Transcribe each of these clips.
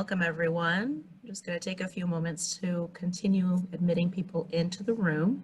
Welcome, everyone. I'm just going to take a few moments to continue admitting people into the room.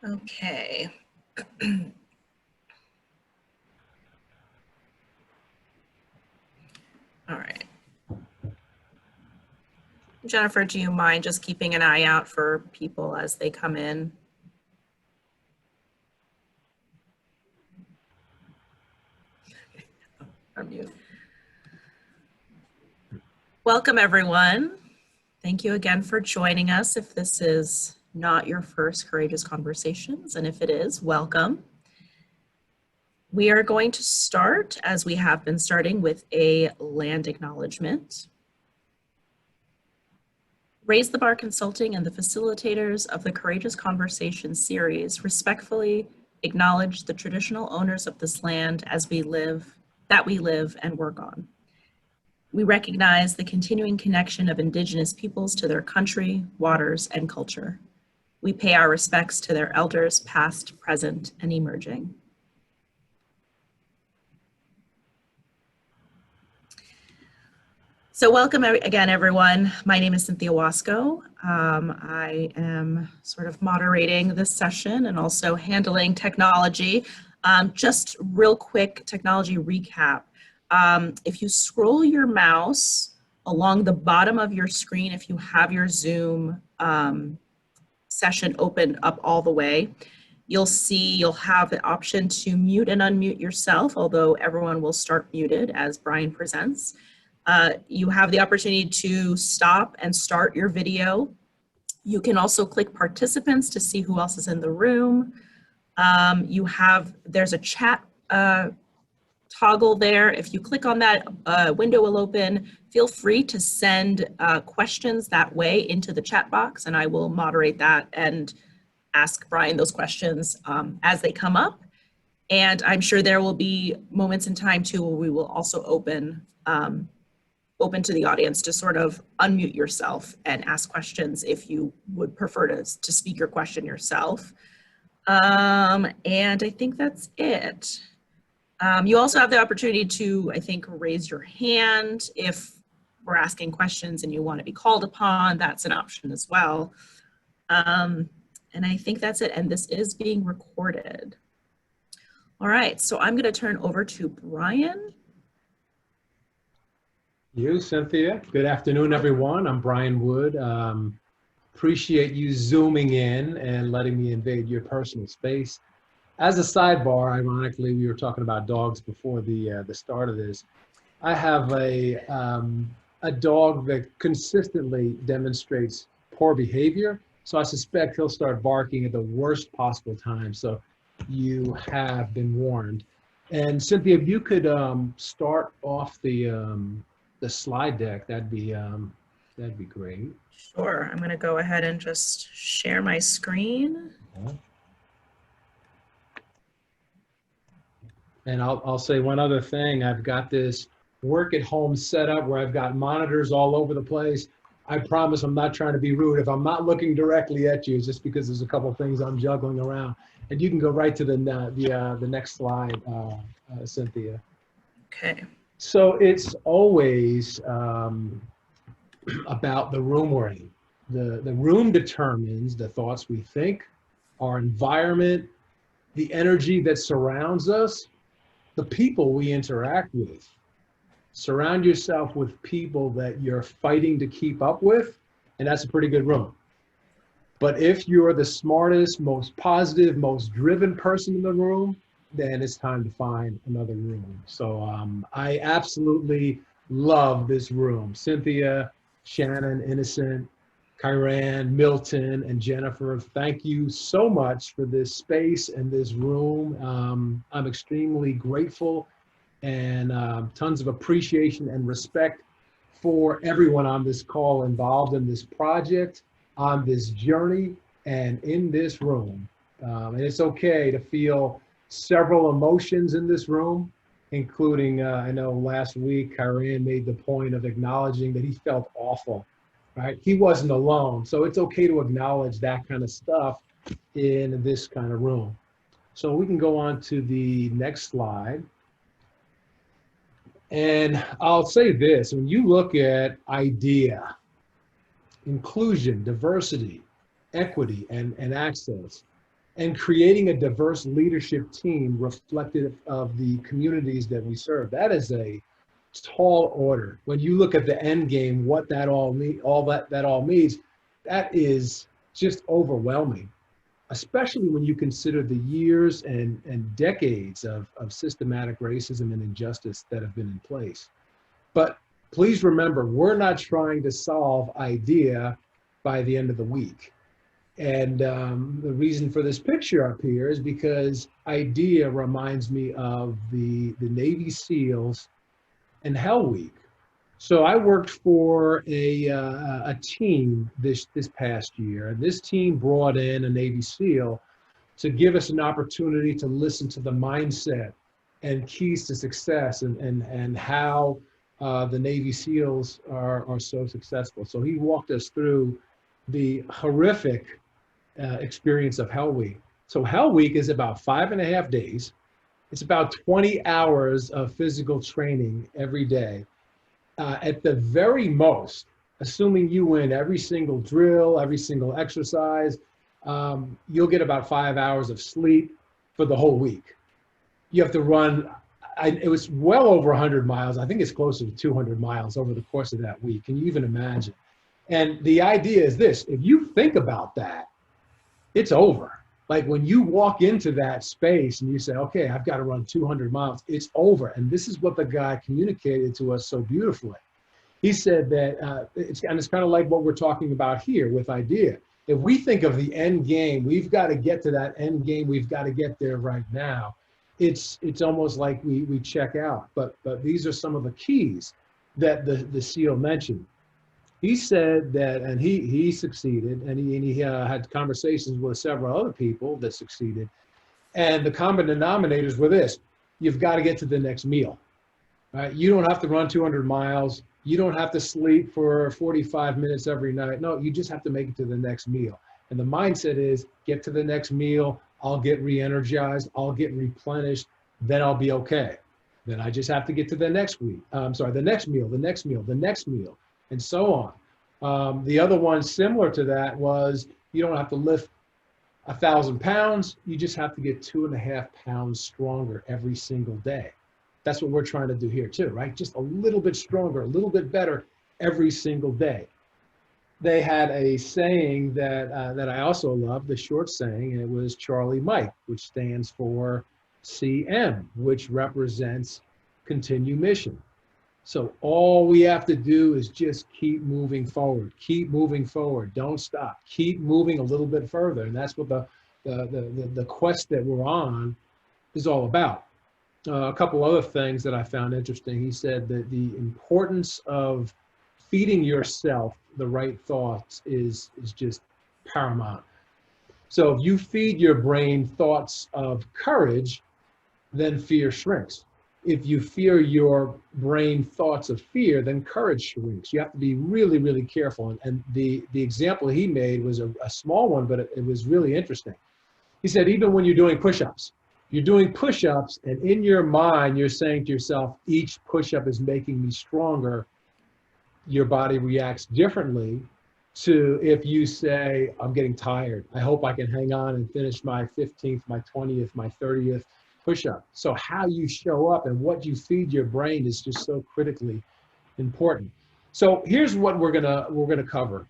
Okay. All right. Jennifer, do you mind just keeping an eye out for people as they come in? Unmute. Welcome, everyone. Thank you again for joining us. If this is not your first Courageous Conversations, and if it is, welcome. We are going to start, as we have been starting, with a land acknowledgement. Raise the Bar Consulting and the facilitators of the Courageous Conversations series respectfully acknowledge the traditional owners of this land as we live and work on. We recognize the continuing connection of Indigenous peoples to their country, waters, and culture. We pay our respects to their elders, past, present, and emerging. So welcome again, everyone. My name is Cynthia Wasco. I am sort of moderating this session and also handling technology. Just real quick technology recap. If you scroll your mouse along the bottom of your screen, if you have your Zoom session open up all the way, you'll have the option to mute and unmute yourself, although everyone will start muted as Brian presents. You have the opportunity to stop and start your video. You can also click participants to see who else is in the room. There's a chat toggle there. If you click on that, window will open. Feel free to send questions that way into the chat box, and I will moderate that and ask Brian those questions as they come up. And I'm sure there will be moments in time too where we will also open to the audience to sort of unmute yourself and ask questions if you would prefer to speak your question yourself. And I think that's it. You also have the opportunity to, I think, raise your hand if we're asking questions and you want to be called upon. That's an option as well. And I think that's it. And this is being recorded. All right, so I'm going to turn over to Brian. You, Cynthia. Good afternoon, everyone. I'm Brian Wood. Appreciate you zooming in and letting me invade your personal space. As a sidebar, ironically, we were talking about dogs before the start of this. I have a dog that consistently demonstrates poor behavior, so I suspect he'll start barking at the worst possible time. So you have been warned. And Cynthia, if you could start off the slide deck, that'd be great. Sure, I'm going to go ahead and just share my screen. Yeah. And I'll say one other thing. I've got this work at home setup where I've got monitors all over the place. I promise I'm not trying to be rude. If I'm not looking directly at you, it's just because there's a couple of things I'm juggling around. And you can go right to the next slide, Cynthia. Okay. So it's always about the room we're in. The room determines the thoughts we think, our environment, the energy that surrounds us, the people we interact with. Surround yourself with people that you're fighting to keep up with, and that's a pretty good room. But if you're the smartest, most positive, most driven person in the room, then it's time to find another room. So I absolutely love this room. Cynthia, Shannon, Innocent, Kyran, Milton, and Jennifer, thank you so much for this space and this room. I'm extremely grateful and tons of appreciation and respect for everyone on this call involved in this project, on this journey, and in this room. And it's okay to feel several emotions in this room, including, I know last week, Kyran made the point of acknowledging that he felt awful, right? He wasn't alone. So it's okay to acknowledge that kind of stuff in this kind of room. So we can go on to the next slide. And I'll say this, when you look at IDEA, inclusion, diversity, equity, and access, and creating a diverse leadership team reflective of the communities that we serve, that is a tall order. When you look at the end game, what that all means, that is just overwhelming, especially when you consider the years and decades of systematic racism and injustice that have been in place. But please remember, we're not trying to solve IDEA by the end of the week. And the reason for this picture up here is because IDEA reminds me of the Navy SEALs and Hell Week. So I worked for a team this past year, and this team brought in a Navy SEAL to give us an opportunity to listen to the mindset and keys to success and how the Navy SEALs are so successful. So he walked us through the horrific experience of Hell Week. So Hell Week is about 5.5 days. It's about 20 hours of physical training every day. At the very most, assuming you win every single drill, every single exercise, you'll get about 5 hours of sleep for the whole week. You have to run, it was well over 100 miles. I think it's closer to 200 miles over the course of that week. Can you even imagine? And the idea is this: if you think about that, it's over. Like when you walk into that space and you say, okay, I've got to run 200 miles, it's over. And this is what the guy communicated to us so beautifully. He said that, it's kind of like what we're talking about here with IDEA. If we think of the end game, we've got to get to that end game. We've got to get there right now. It's almost like we check out. But these are some of the keys that the SEAL mentioned. He said that, and he succeeded, and he had conversations with several other people that succeeded. And the common denominators were this: you've got to get to the next meal, right? You don't have to run 200 miles. You don't have to sleep for 45 minutes every night. No, you just have to make it to the next meal. And the mindset is, get to the next meal. I'll get re-energized. I'll get replenished. Then I'll be okay. Then I just have to get to the next week. The next meal, the next meal, the next meal, and so on. The other one similar to that was, you don't have to lift 1,000 pounds. You just have to get 2.5 pounds stronger every single day. That's what we're trying to do here too, right? Just a little bit stronger, a little bit better every single day. They had a saying that I also love, the short saying, and it was Charlie Mike, which stands for CM, which represents continue mission. So all we have to do is just keep moving forward, don't stop, keep moving a little bit further. And that's what the quest that we're on is all about. A couple other things that I found interesting. He said that the importance of feeding yourself the right thoughts is just paramount. So if you feed your brain thoughts of courage, then fear shrinks. If you fear your brain thoughts of fear, then courage shrinks. You have to be really, really careful. And the example he made was a small one, but it was really interesting. He said, even when you're doing push-ups, and in your mind, you're saying to yourself, each push-up is making me stronger. Your body reacts differently to if you say, I'm getting tired. I hope I can hang on and finish my 15th, my 20th, my 30th push-up. So how you show up and what you feed your brain is just so critically important. So here's what we're gonna cover.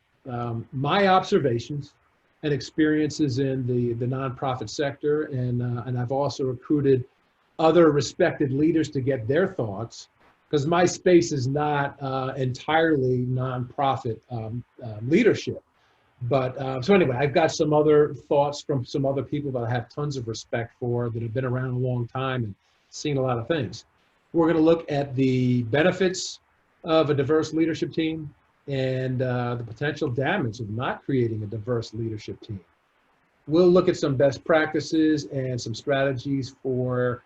My observations and experiences in the nonprofit sector, and I've also recruited other respected leaders to get their thoughts, because my space is not entirely nonprofit leadership. But so anyway, I've got some other thoughts from some other people that I have tons of respect for, that have been around a long time and seen a lot of things. We're going to look at the benefits of a diverse leadership team and the potential damage of not creating a diverse leadership team. We'll look at some best practices and some strategies for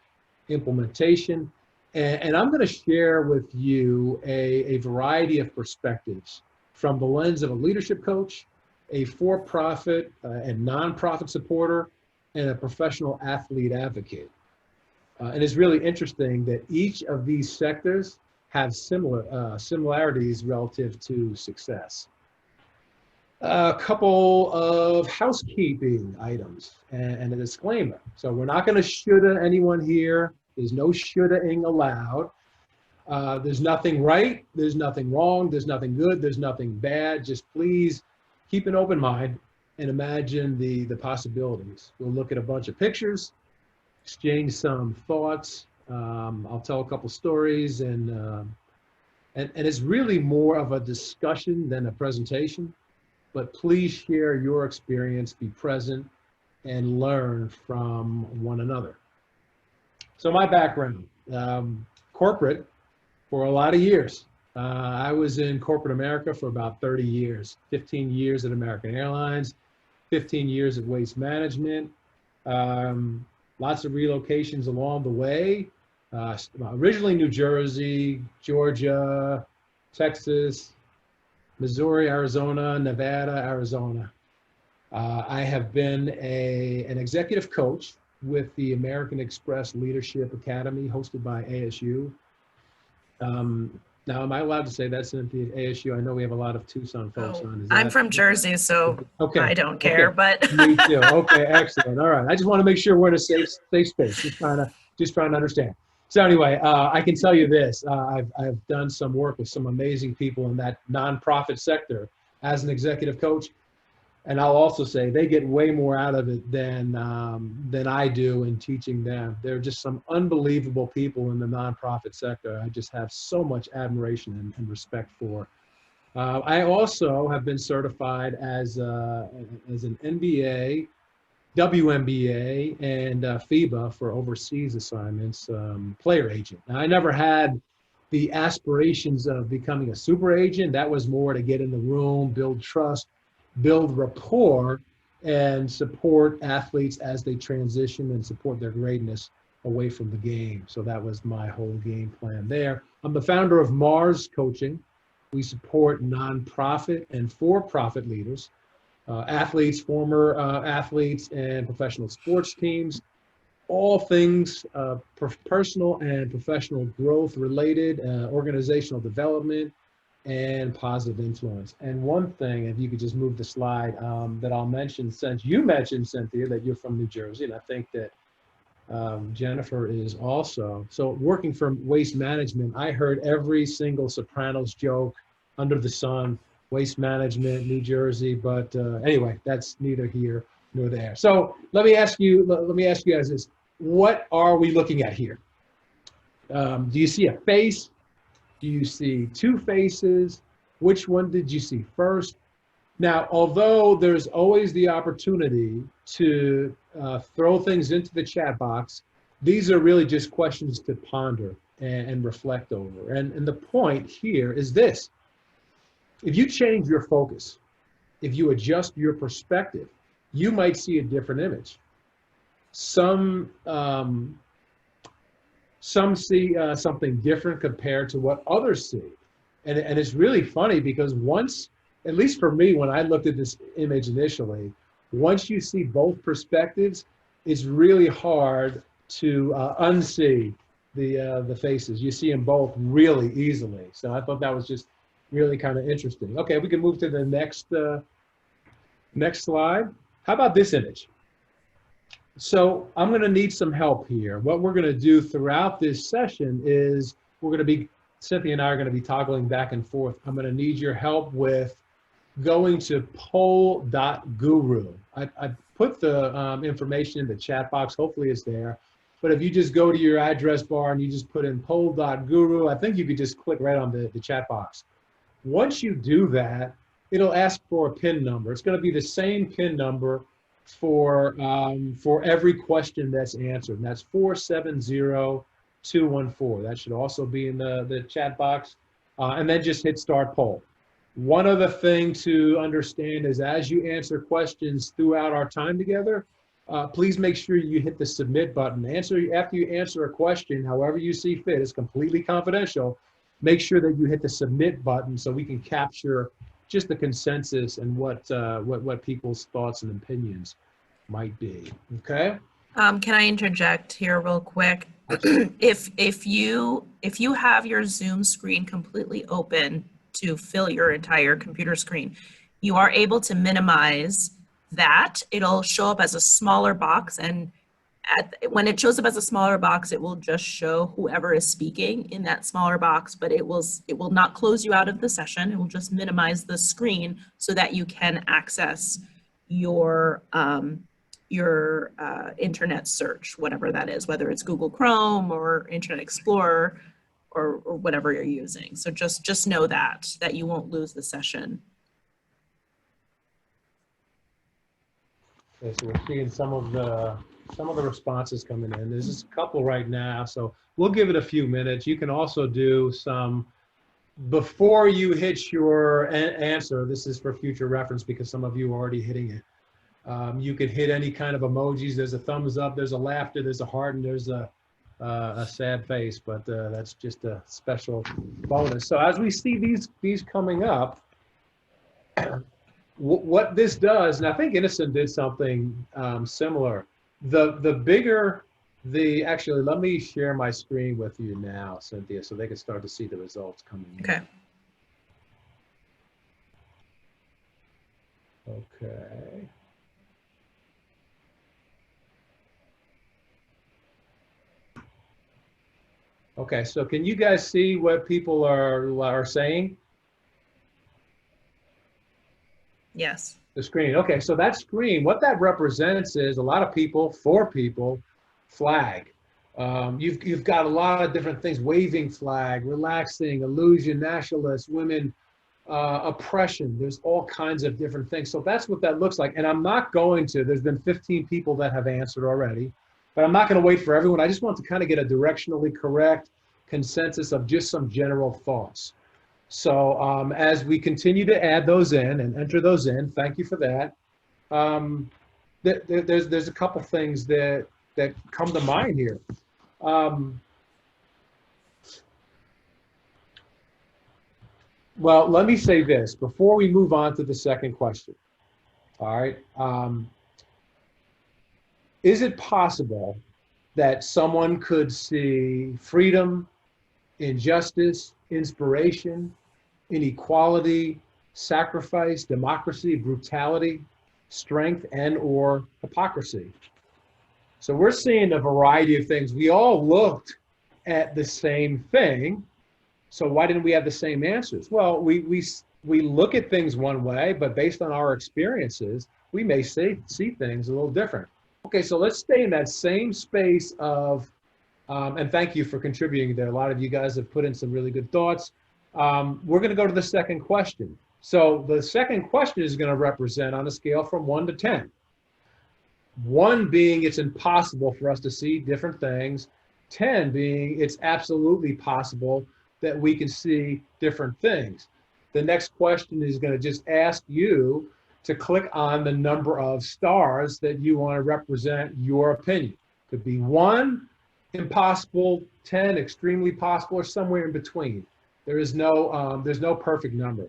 implementation. And I'm going to share with you a variety of perspectives from the lens of a leadership coach, a for-profit and nonprofit supporter, and a professional athlete advocate. And it's really interesting that each of these sectors have similarities relative to success. A couple of housekeeping items and a disclaimer. So we're not going to shoulda anyone here. There's no shoulda-ing allowed. There's nothing right, there's nothing wrong, there's nothing good, there's nothing bad. Just please keep an open mind and imagine the possibilities. We'll look at a bunch of pictures, exchange some thoughts. I'll tell a couple stories, and it's really more of a discussion than a presentation. But please share your experience, be present, and learn from one another. So my background, corporate for a lot of years. I was in corporate America for about 30 years, 15 years at American Airlines, 15 years at Waste Management, lots of relocations along the way. Originally New Jersey, Georgia, Texas, Missouri, Arizona, Nevada, Arizona. I have been an executive coach with the American Express Leadership Academy, hosted by ASU. Now, am I allowed to say that, Cynthia, ASU? I know we have a lot of Tucson folks on. I'm from Jersey, so okay. I don't care, but. Me too. Okay, excellent. All right. I just want to make sure we're in a safe space. Just trying to understand. So anyway, I can tell you this. I've done some work with some amazing people in that nonprofit sector as an executive coach. And I'll also say they get way more out of it than I do in teaching them. They're just some unbelievable people in the nonprofit sector. I just have so much admiration and respect for. I also have been certified as an MBA, WMBA, and FIBA for overseas assignments, player agent. Now, I never had the aspirations of becoming a super agent. That was more to get in the room, build trust, build rapport, and support athletes as they transition and support their greatness away from the game. So that was my whole game plan there. I'm the founder of Mars Coaching. We support nonprofit and for-profit leaders, athletes, former athletes, and professional sports teams, all things personal and professional growth related, organizational development, and positive influence. And one thing, if you could just move the slide, that I'll mention, since you mentioned, Cynthia, that you're from New Jersey, and I think that Jennifer is also. So working from Waste Management, I heard every single Sopranos joke under the sun, Waste Management, New Jersey, but anyway, that's neither here nor there. So let me ask you guys this: what are we looking at here? Do you see a face? Do you see two faces? Which one did you see first? Now, although there's always the opportunity to throw things into the chat box, these are really just questions to ponder and reflect over. And the point here is this: if you change your focus, if you adjust your perspective, you might see a different image. Some some see something different compared to what others see. And it's really funny because once, at least for me, when I looked at this image initially, once you see both perspectives, it's really hard to unsee the faces. You see them both really easily. So I thought that was just really kind of interesting. Okay, we can move to the next slide. How about this image? So I'm going to need some help here. What we're going to do throughout this session is Cynthia and I are going to be toggling back and forth. I'm going to need your help with going to poll.guru. I put the information in the chat box. Hopefully it's there. But if you just go to your address bar and you just put in poll.guru, I think you could just click right on the chat box. Once you do that, it'll ask for a PIN number. It's going to be the same PIN number for every question that's answered. And that's 470214. That should also be in the chat box. And then just hit start poll. One other thing to understand is as you answer questions throughout our time together, please make sure you hit the submit button. After you answer a question, however you see fit, it's completely confidential. Make sure that you hit the submit button so we can capture just the consensus and what people's thoughts and opinions might be. Okay. Can I interject here real quick? If you have your Zoom screen completely open to fill your entire computer screen, you are able to minimize that. It'll show up as a smaller box, and when it shows up as a smaller box, it will just show whoever is speaking in that smaller box, but it will not close you out of the session. It will just minimize the screen so that you can access your internet search, whatever that is, whether it's Google Chrome or Internet Explorer or whatever you're using. So just know that you won't lose the session. Okay, so we're seeing some of the responses coming in. There's just a couple right now, so we'll give it a few minutes. You can also do some, before you hit your answer, this is for future reference because some of you are already hitting it. You could hit any kind of emojis. There's a thumbs up, there's a laughter, there's a heart, and there's a sad face, but that's just a special bonus. So as we see these coming up, what this does, and I think Innocent did something similar. The bigger actually, let me share my screen with you now, Cynthia, so they can start to see the results coming in. Okay. Okay. Okay, so can you guys see what people are saying? Yes. The screen. Okay, so that screen, what that represents is a lot of people, 4 people, flag. You've got a lot of different things: waving flag, relaxing, illusion, nationalist, women, oppression. There's all kinds of different things. So that's what that looks like. And I'm not going to, there's been 15 people that have answered already, but I'm not going to wait for everyone. I just want to kind of get a directionally correct consensus of just some general thoughts. So as we continue to add those in and enter those in, thank you for that. There's a couple things that come to mind here. Well, let me say this before we move on to the second question. All right. Is it possible that someone could see freedom, injustice, inspiration, inequality, sacrifice, democracy, brutality, strength, and/or hypocrisy? So we're seeing a variety of things. We all looked at the same thing. So why didn't we have the same answers? Well, we look at things one way, but based on our experiences, we may see things a little different. Okay, so let's stay in that same space of, and thank you for contributing there. A lot of you guys have put in some really good thoughts. We're going to go to the second question. So the second question is going to represent on a scale from 1 to 10. 1 being it's impossible for us to see different things. 10 being it's absolutely possible that we can see different things. The next question is going to just ask you to click on the number of stars that you want to represent your opinion. Could be 1, impossible, 10, extremely possible, or somewhere in between. There's no perfect number.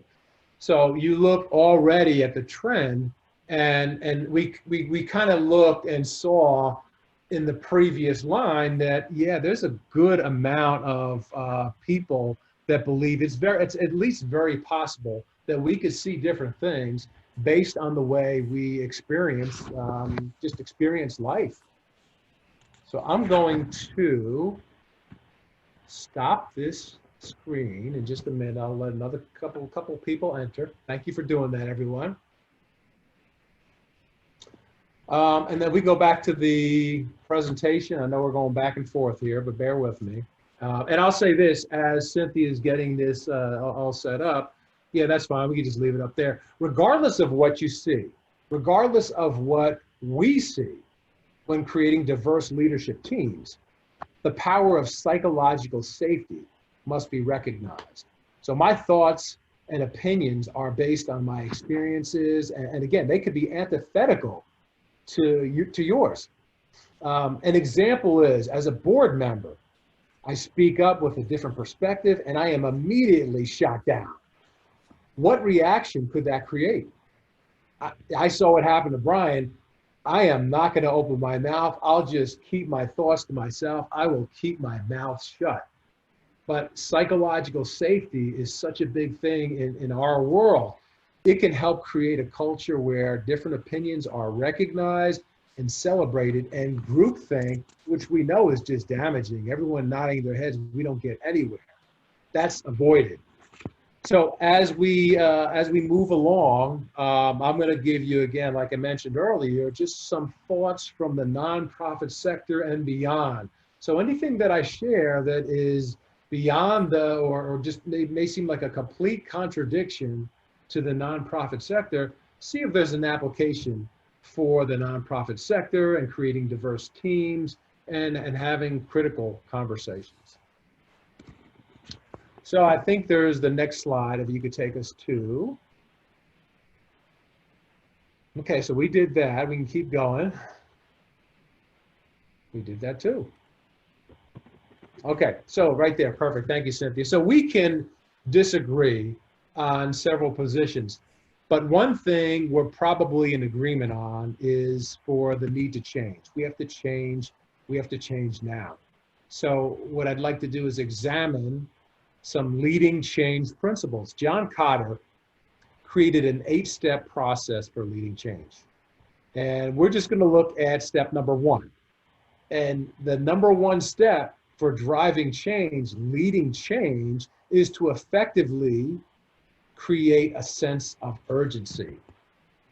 So you look already at the trend, and we kind of looked and saw in the previous line that, yeah, there's a good amount of people that believe it's at least very possible that we could see different things based on the way we just experience life. So I'm going to stop this screen in just a minute. I'll let another couple people enter. Thank you for doing that, everyone. And then we go back to the presentation. I know we're going back and forth here, but bear with me. And I'll say this, as Cynthia is getting this all set up, yeah, that's fine. We can just leave it up there. Regardless of what you see, regardless of what we see when creating diverse leadership teams, the power of psychological safety must be recognized. So my thoughts and opinions are based on my experiences, and again, they could be antithetical to yours. An example is, as a board member, I speak up with a different perspective and I am immediately shot down. What reaction could that create? I saw what happened to Brian. I am not going to open my mouth. I'll just keep my thoughts to myself. I will keep my mouth shut. But psychological safety is such a big thing in our world. It can help create a culture where different opinions are recognized and celebrated, and groupthink, which we know is just damaging. Everyone nodding their heads, we don't get anywhere. That's avoided. So as we move along, I'm going to give you, again, like I mentioned earlier, just some thoughts from the nonprofit sector and beyond. So anything that I share that is beyond or just may seem like a complete contradiction to the nonprofit sector, see if there's an application for the nonprofit sector and creating diverse teams and having critical conversations. So I think there's the next slide, if you could take us to. Okay, so we did that. We can keep going. We did that too. Okay, so right there, perfect. Thank you, Cynthia. So we can disagree on several positions, but one thing we're probably in agreement on is for the need to change. We have to change. We have to change now. So what I'd like to do is examine some leading change principles. John Kotter created an 8-step process for leading change. And we're just going to look at step number 1. And the number 1 step for driving change, leading change, is to effectively create a sense of urgency.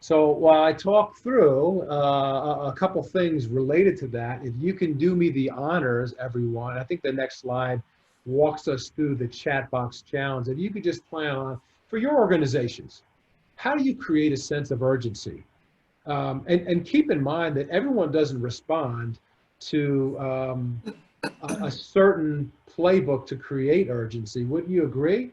So while I talk through a couple things related to that, if you can do me the honors, everyone, I think the next slide walks us through the chat box challenge. If you could just plan on, for your organizations, how do you create a sense of urgency? And keep in mind that everyone doesn't respond to a certain playbook to create urgency. Wouldn't you agree?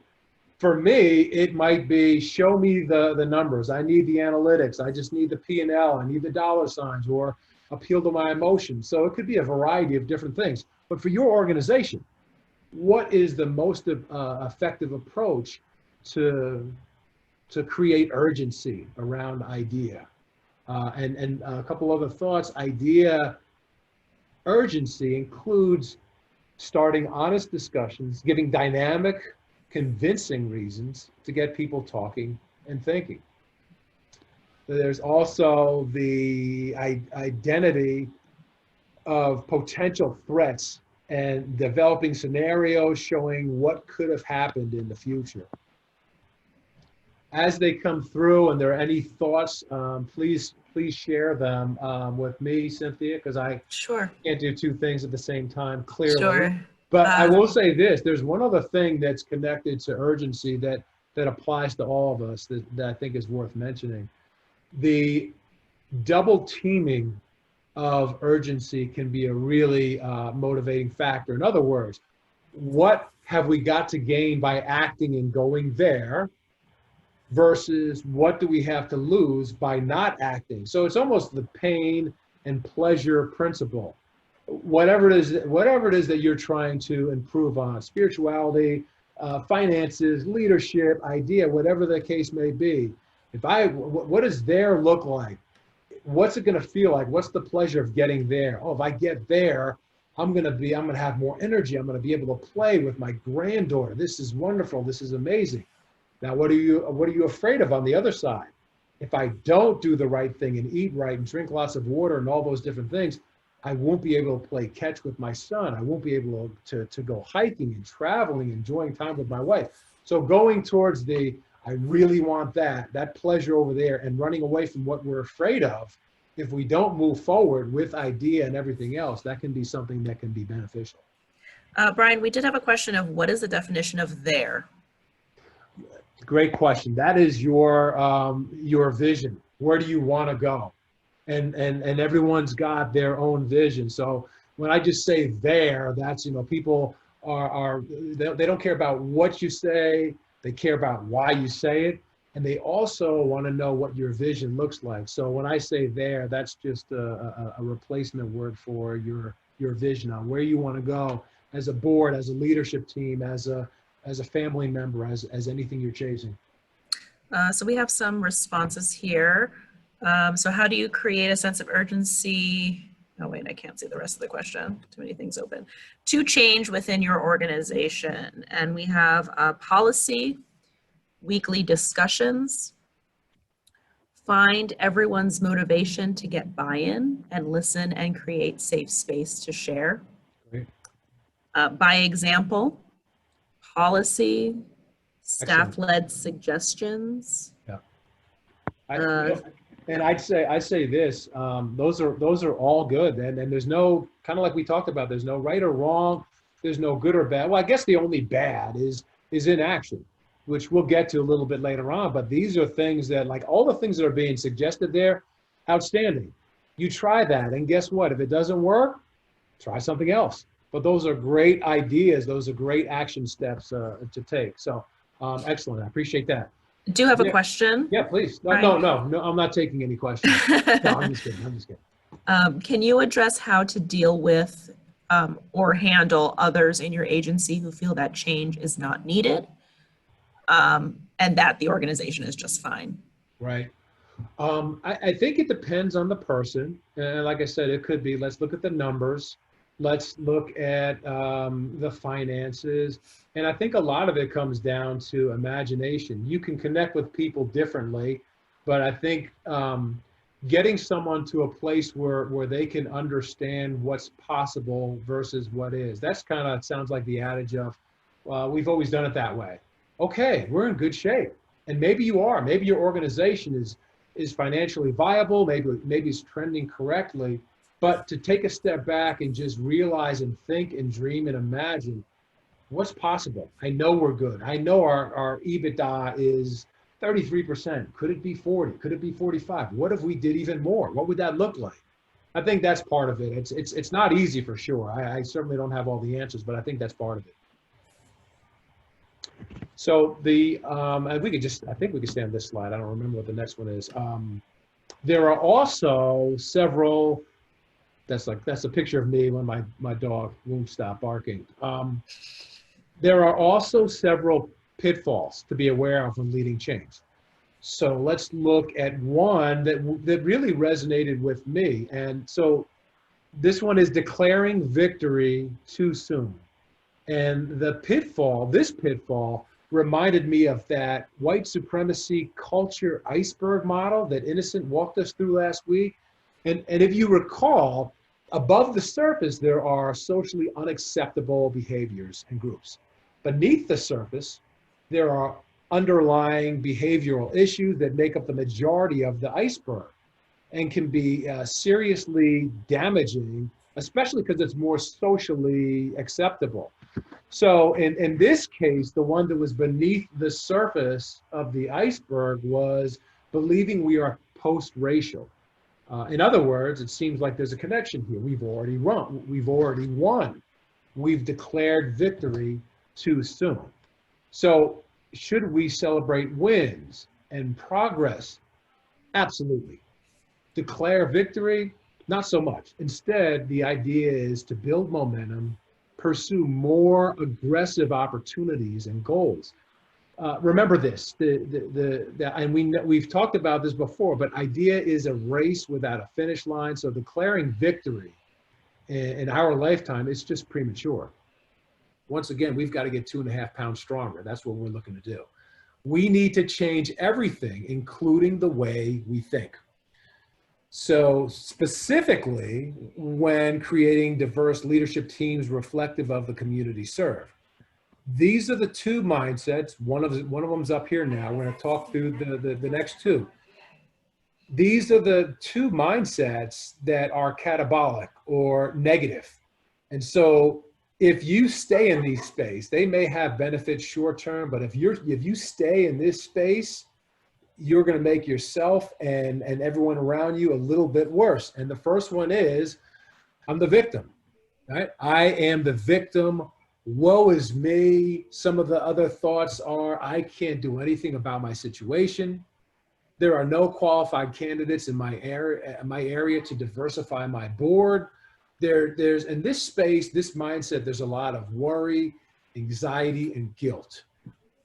For me, it might be, show me the numbers. I need the analytics. I just need the P&L. I need the dollar signs, or appeal to my emotions. So it could be a variety of different things. But for your organization, what is the most effective approach to create urgency around idea? And a couple other thoughts. Idea urgency includes starting honest discussions, giving dynamic, convincing reasons to get people talking and thinking. There's also the identity of potential threats and developing scenarios showing what could have happened in the future. As they come through and there are any thoughts, please share them with me, Cynthia, because I can't do 2 things at the same time, clearly. Sure. But I will say this, there's one other thing that's connected to urgency that applies to all of us that I think is worth mentioning. The double teaming of urgency can be a really motivating factor. In other words, what have we got to gain by acting and going there versus what do we have to lose by not acting? So it's almost the pain and pleasure principle. whatever it is that you're trying to improve on, spirituality, finances, leadership, idea, whatever the case may be. What does there look like? What's it going to feel like? What's the pleasure of getting there? Oh, if I get there, I'm going to have more energy. I'm going to be able to play with my granddaughter. This is wonderful. This is amazing. Now, what are you afraid of on the other side? If I don't do the right thing and eat right and drink lots of water and all those different things, I won't be able to play catch with my son. I won't be able to go hiking and traveling, enjoying time with my wife. So going towards I really want that pleasure over there, and running away from what we're afraid of, if we don't move forward with idea and everything else, that can be something that can be beneficial. Brian, we did have a question of what is the definition of there? Great question. That is your vision. Where do you want to go? And everyone's got their own vision. So when I just say there, that's, people they don't care about what you say. They care about why you say it. And they also want to know what your vision looks like. So when I say there, that's just a replacement word for your vision on where you want to go as a board, as a leadership team, as a family member, as anything you're chasing. So we have some responses here. So how do you create a sense of urgency? Oh, wait, I can't see the rest of the question. Too many things open. To change within your organization. And we have policy, weekly discussions, find everyone's motivation to get buy-in and listen and create safe space to share. Great. By example, policy, staff-led suggestions. Yeah. And I'd say this, those are all good. And there's no, kind of like we talked about, there's no right or wrong. There's no good or bad. Well, I guess the only bad is inaction, which we'll get to a little bit later on. But these are things that, like all the things that are being suggested there, outstanding. You try that, and guess what? If it doesn't work, try something else. But those are great ideas. Those are great action steps to take. So excellent. I appreciate that. Do you have a question? Yeah, please. No, I'm not taking any questions. No, I'm just kidding. Can you address how to deal with or handle others in your agency who feel that change is not needed and that the organization is just fine? Right. I think it depends on the person. And like I said, it could be, let's look at the numbers. Let's look at the finances. And I think a lot of it comes down to imagination. You can connect with people differently, but I think getting someone to a place where they can understand what's possible versus what is. That's kind of sounds like the adage of, we've always done it that way. Okay, we're in good shape. And maybe you are. Maybe your organization is financially viable. Maybe it's trending correctly. But to take a step back and just realize and think and dream and imagine what's possible. I know we're good. I know our EBITDA is 33%. Could it be 40? Could it be 45? What if we did even more? What would that look like? I think that's part of it. It's not easy for sure. I certainly don't have all the answers, but I think that's part of it. So I think we could stay on this slide. I don't remember what the next one is. There are also several. That's a picture of me when my dog won't stop barking. There are also several pitfalls to be aware of when leading change. So let's look at one that really resonated with me. And so this one is declaring victory too soon. And this pitfall reminded me of that white supremacy culture iceberg model that Innocent walked us through last week. And if you recall, above the surface, there are socially unacceptable behaviors and groups. Beneath the surface, there are underlying behavioral issues that make up the majority of the iceberg and can be seriously damaging, especially because it's more socially acceptable. So in this case, the one that was beneath the surface of the iceberg was believing we are post-racial. In other words, it seems like there's a connection here. We've already won. We've declared victory too soon. So should we celebrate wins and progress? Absolutely. Declare victory? Not so much. Instead, the idea is to build momentum, pursue more aggressive opportunities and goals. Remember this, and we've talked about this before, but idea is a race without a finish line. So declaring victory in our lifetime is just premature. Once again, we've got to get 2.5 pounds stronger. That's what we're looking to do. We need to change everything, including the way we think. So specifically, when creating diverse leadership teams reflective of the community served. These are the two mindsets. One of them's up here now. We're going to talk through the next two. These are the two mindsets that are catabolic or negative. And so if you stay in these space, they may have benefits short term, but if you stay in this space, you're going to make yourself and everyone around you a little bit worse. And the first one is, I'm the victim, right? I am the victim. Woe is me. Some of the other thoughts are, I can't do anything about my situation. There are no qualified candidates in my area to diversify my board. There's in this space, this mindset, there's a lot of worry, anxiety, and guilt.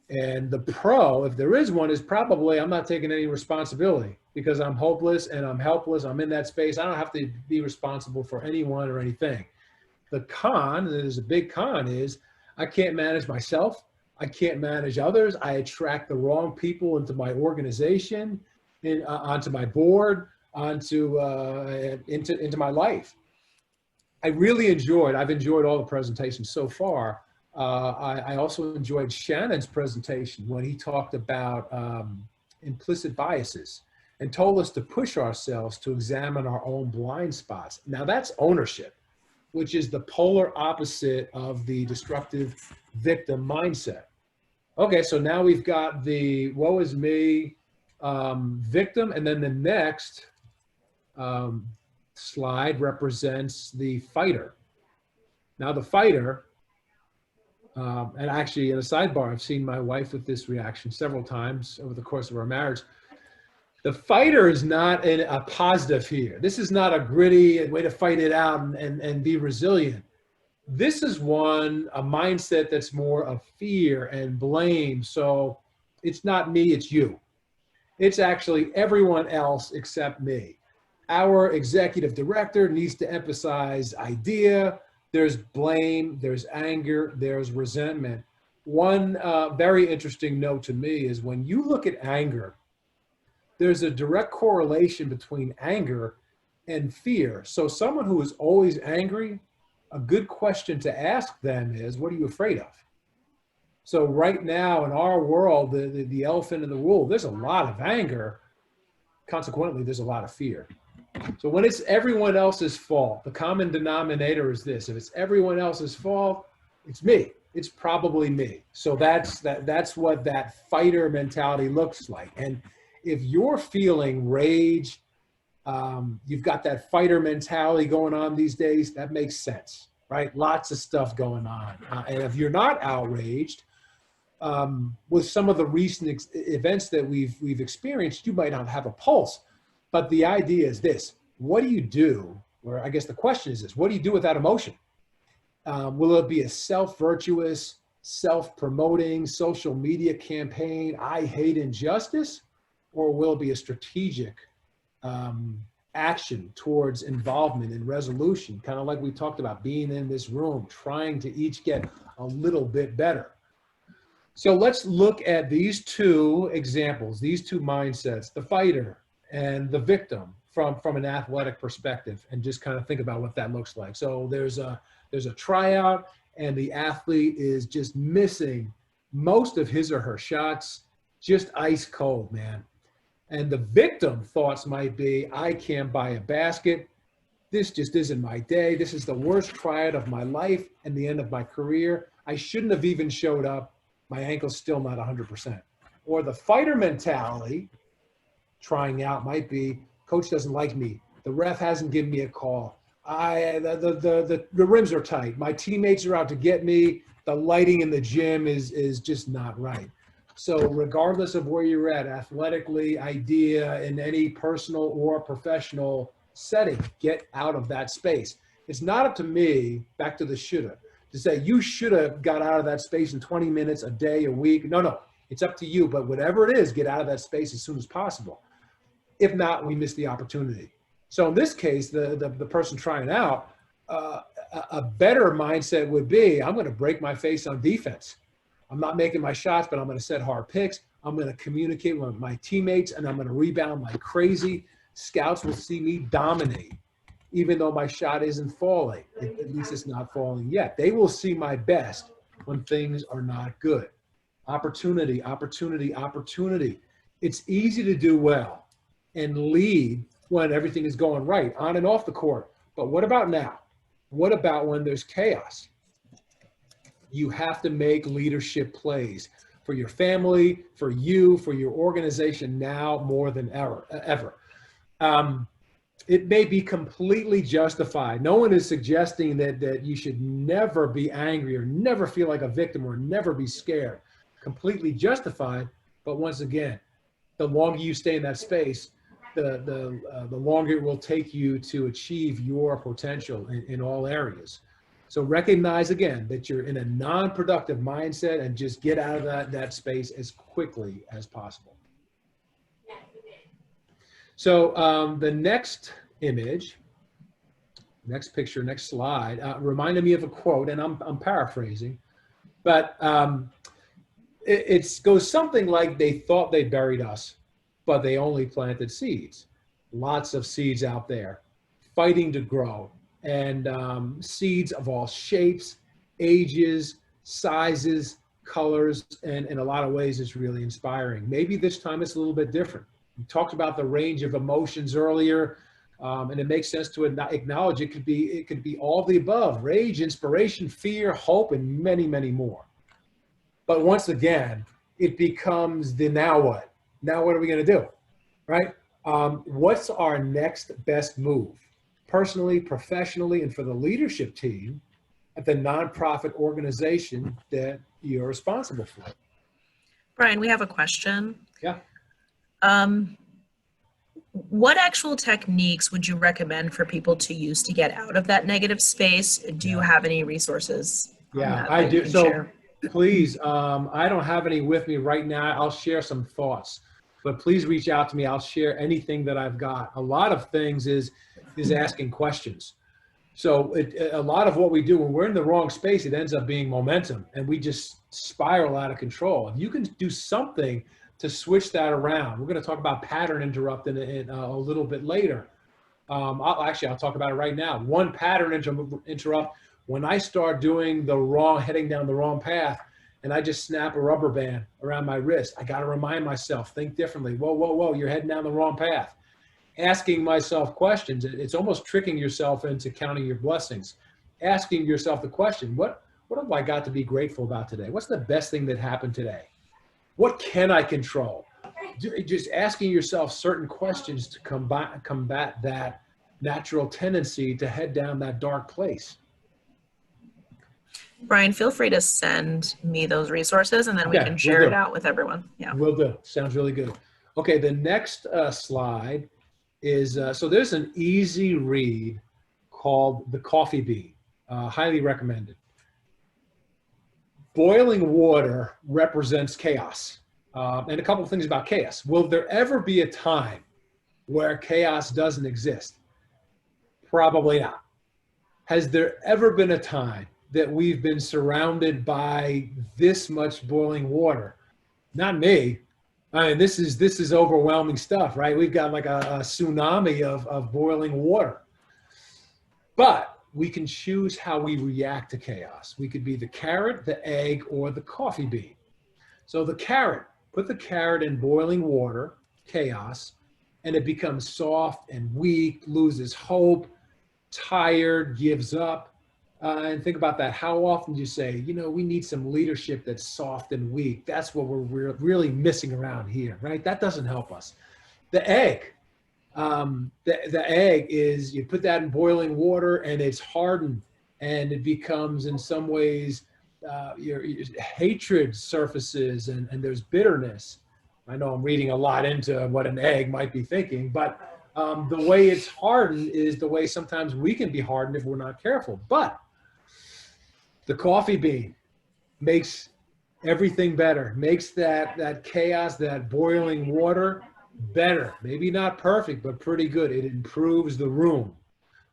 And the pro, if there is one, is probably I'm not taking any responsibility because I'm hopeless and I'm helpless. I'm in that space. I don't have to be responsible for anyone or anything. The con, and there's a big con, is I can't manage myself. I can't manage others. I attract the wrong people into my organization, onto my board, into my life. I've enjoyed all the presentations so far. I also enjoyed Shannon's presentation when he talked about implicit biases and told us to push ourselves to examine our own blind spots. Now that's ownership, which is the polar opposite of the destructive victim mindset. Okay, so now we've got the woe is me victim, and then the next slide represents the fighter. Now the fighter, and actually in a sidebar, I've seen my wife with this reaction several times over the course of our marriage. The fighter is not a positive here. This is not a gritty way to fight it out and be resilient. This is a mindset that's more of fear and blame. So it's not me, it's you. It's actually everyone else except me. Our executive director needs to emphasize idea. There's blame, there's anger, there's resentment. One very interesting note to me is when you look at anger, there's a direct correlation between anger and fear. So someone who is always angry, a good question to ask them is, what are you afraid of? So right now in our world, the elephant in the room, there's a lot of anger. Consequently, there's a lot of fear. So when it's everyone else's fault, the common denominator is this. If it's everyone else's fault, it's me. It's probably me. So that's what that fighter mentality looks like. And if you're feeling rage, you've got that fighter mentality going on these days, that makes sense, right? Lots of stuff going on. And if you're not outraged, with some of the recent events that we've experienced, you might not have a pulse. But the idea is this: what do you do? Or I guess the question is this: what do you do with that emotion? Will it be a self-virtuous, self-promoting social media campaign, I hate injustice? Or will it be a strategic action towards involvement and resolution, kind of like we talked about, being in this room, trying to each get a little bit better? So let's look at these two examples, these two mindsets, the fighter and the victim from an athletic perspective, and just kind of think about what that looks like. So there's a tryout and the athlete is just missing most of his or her shots, just ice cold, man. And the victim thoughts might be, I can't buy a basket. This just isn't my day. This is the worst tryout of my life and the end of my career. I shouldn't have even showed up. My ankle's still not 100%. Or the fighter mentality, trying out, might be, coach doesn't like me. The ref hasn't given me a call. The rims are tight. My teammates are out to get me. The lighting in the gym is just not right. So regardless of where you're at, athletically, idea, in any personal or professional setting. Get out of that space. It's not up to me, back to the shoulda, to say you should have got out of that space in 20 minutes, a day, a week. No, it's up to you. But whatever it is, get out of that space as soon as possible. If not, we miss the opportunity. So in this case, the person trying out, a better mindset would be, I'm going to break my face on defense. I'm not making my shots, but I'm going to set hard picks. I'm going to communicate with my teammates, and I'm going to rebound like crazy. Scouts will see me dominate, even though my shot isn't falling. At least it's not falling yet. They will see my best when things are not good. Opportunity, opportunity, opportunity. It's easy to do well and lead when everything is going right, on and off the court. But what about now? What about when there's chaos? You have to make leadership plays for your family, for you, for your organization now more than ever. It may be completely justified. No one is suggesting that you should never be angry or never feel like a victim or never be scared. Completely justified. But once again, the longer you stay in that space, the longer it will take you to achieve your potential in all areas. So recognize again that you're in a non-productive mindset and just get out of that space as quickly as possible. So the next image, next picture, next slide, reminded me of a quote, and I'm paraphrasing, but it goes something like, they thought they buried us, but they only planted seeds. Lots of seeds out there fighting to grow, and seeds of all shapes, ages, sizes, colors, and in a lot of ways it's really inspiring. Maybe this time it's a little bit different. We talked about the range of emotions earlier, and it makes sense to acknowledge it could be all of the above: rage, inspiration, fear, hope, and many, many more. But once again, it becomes the now what? Now what are we going to do, right? What's our next best move? Personally, professionally, and for the leadership team at the nonprofit organization that you're responsible for. Brian, we have a question. Yeah. What actual techniques would you recommend for people to use to get out of that negative space? Do you have any resources? Yeah, I do. So please, I don't have any with me right now. I'll share some thoughts, but please reach out to me. I'll share anything that I've got. A lot of things is asking questions. So a lot of what we do when we're in the wrong space, it ends up being momentum, and we just spiral out of control. If you can do something to switch that around, we're going to talk about pattern interrupt in a little bit later. I'll talk about it right now. One pattern interrupt, when I start doing heading down the wrong path, and I just snap a rubber band around my wrist, I got to remind myself, think differently. Whoa, whoa, whoa, you're heading down the wrong path. Asking myself questions, it's almost tricking yourself into counting your blessings. Asking yourself the question, what have I got to be grateful about today? What's the best thing that happened today? What can I control? Just asking yourself certain questions to combat that natural tendency to head down that dark place. Brian, feel free to send me those resources, and then we can share it out with everyone. Yeah, will do. Sounds really good. Okay, the next slide is, so there's an easy read called The Coffee Bean. Highly recommended. Boiling water represents chaos. And a couple of things about chaos. Will there ever be a time where chaos doesn't exist? Probably not. Has there ever been a time that we've been surrounded by this much boiling water? Not me. I mean, this is overwhelming stuff, right? We've got like a tsunami of boiling water. But we can choose how we react to chaos. We could be the carrot, the egg, or the coffee bean. So the carrot, put the carrot in boiling water, chaos, and it becomes soft and weak, loses hope, tired, gives up. And think about that. How often do you say, we need some leadership that's soft and weak? That's what we're really missing around here, right? That doesn't help us. The egg. The egg is, you put that in boiling water and it's hardened, and it becomes, in some ways, your hatred surfaces, and there's bitterness. I know I'm reading a lot into what an egg might be thinking, but The way it's hardened is the way sometimes we can be hardened if we're not careful. But the coffee bean makes everything better, makes that chaos, that boiling water better. Maybe not perfect, but pretty good. It improves the room.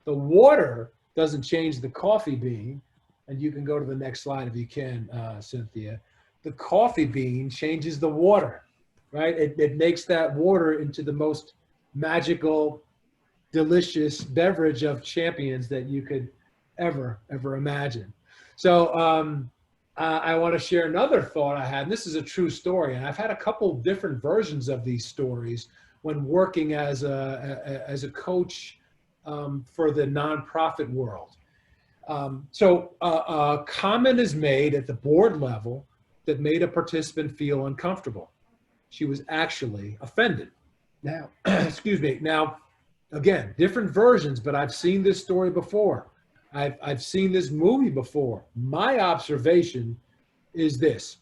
The water doesn't change the coffee bean. And you can go to the next slide if you can, Cynthia. The coffee bean changes the water, right? It makes that water into the most magical, delicious beverage of champions that you could ever imagine. So I want to share another thought I had, and this is a true story, and I've had a couple different versions of these stories when working as a coach for the nonprofit world. So a comment is made at the board level that made a participant feel uncomfortable. She was actually offended. Now, excuse me. Now, again, different versions, but I've seen this story before. I've seen this movie before. My observation is this.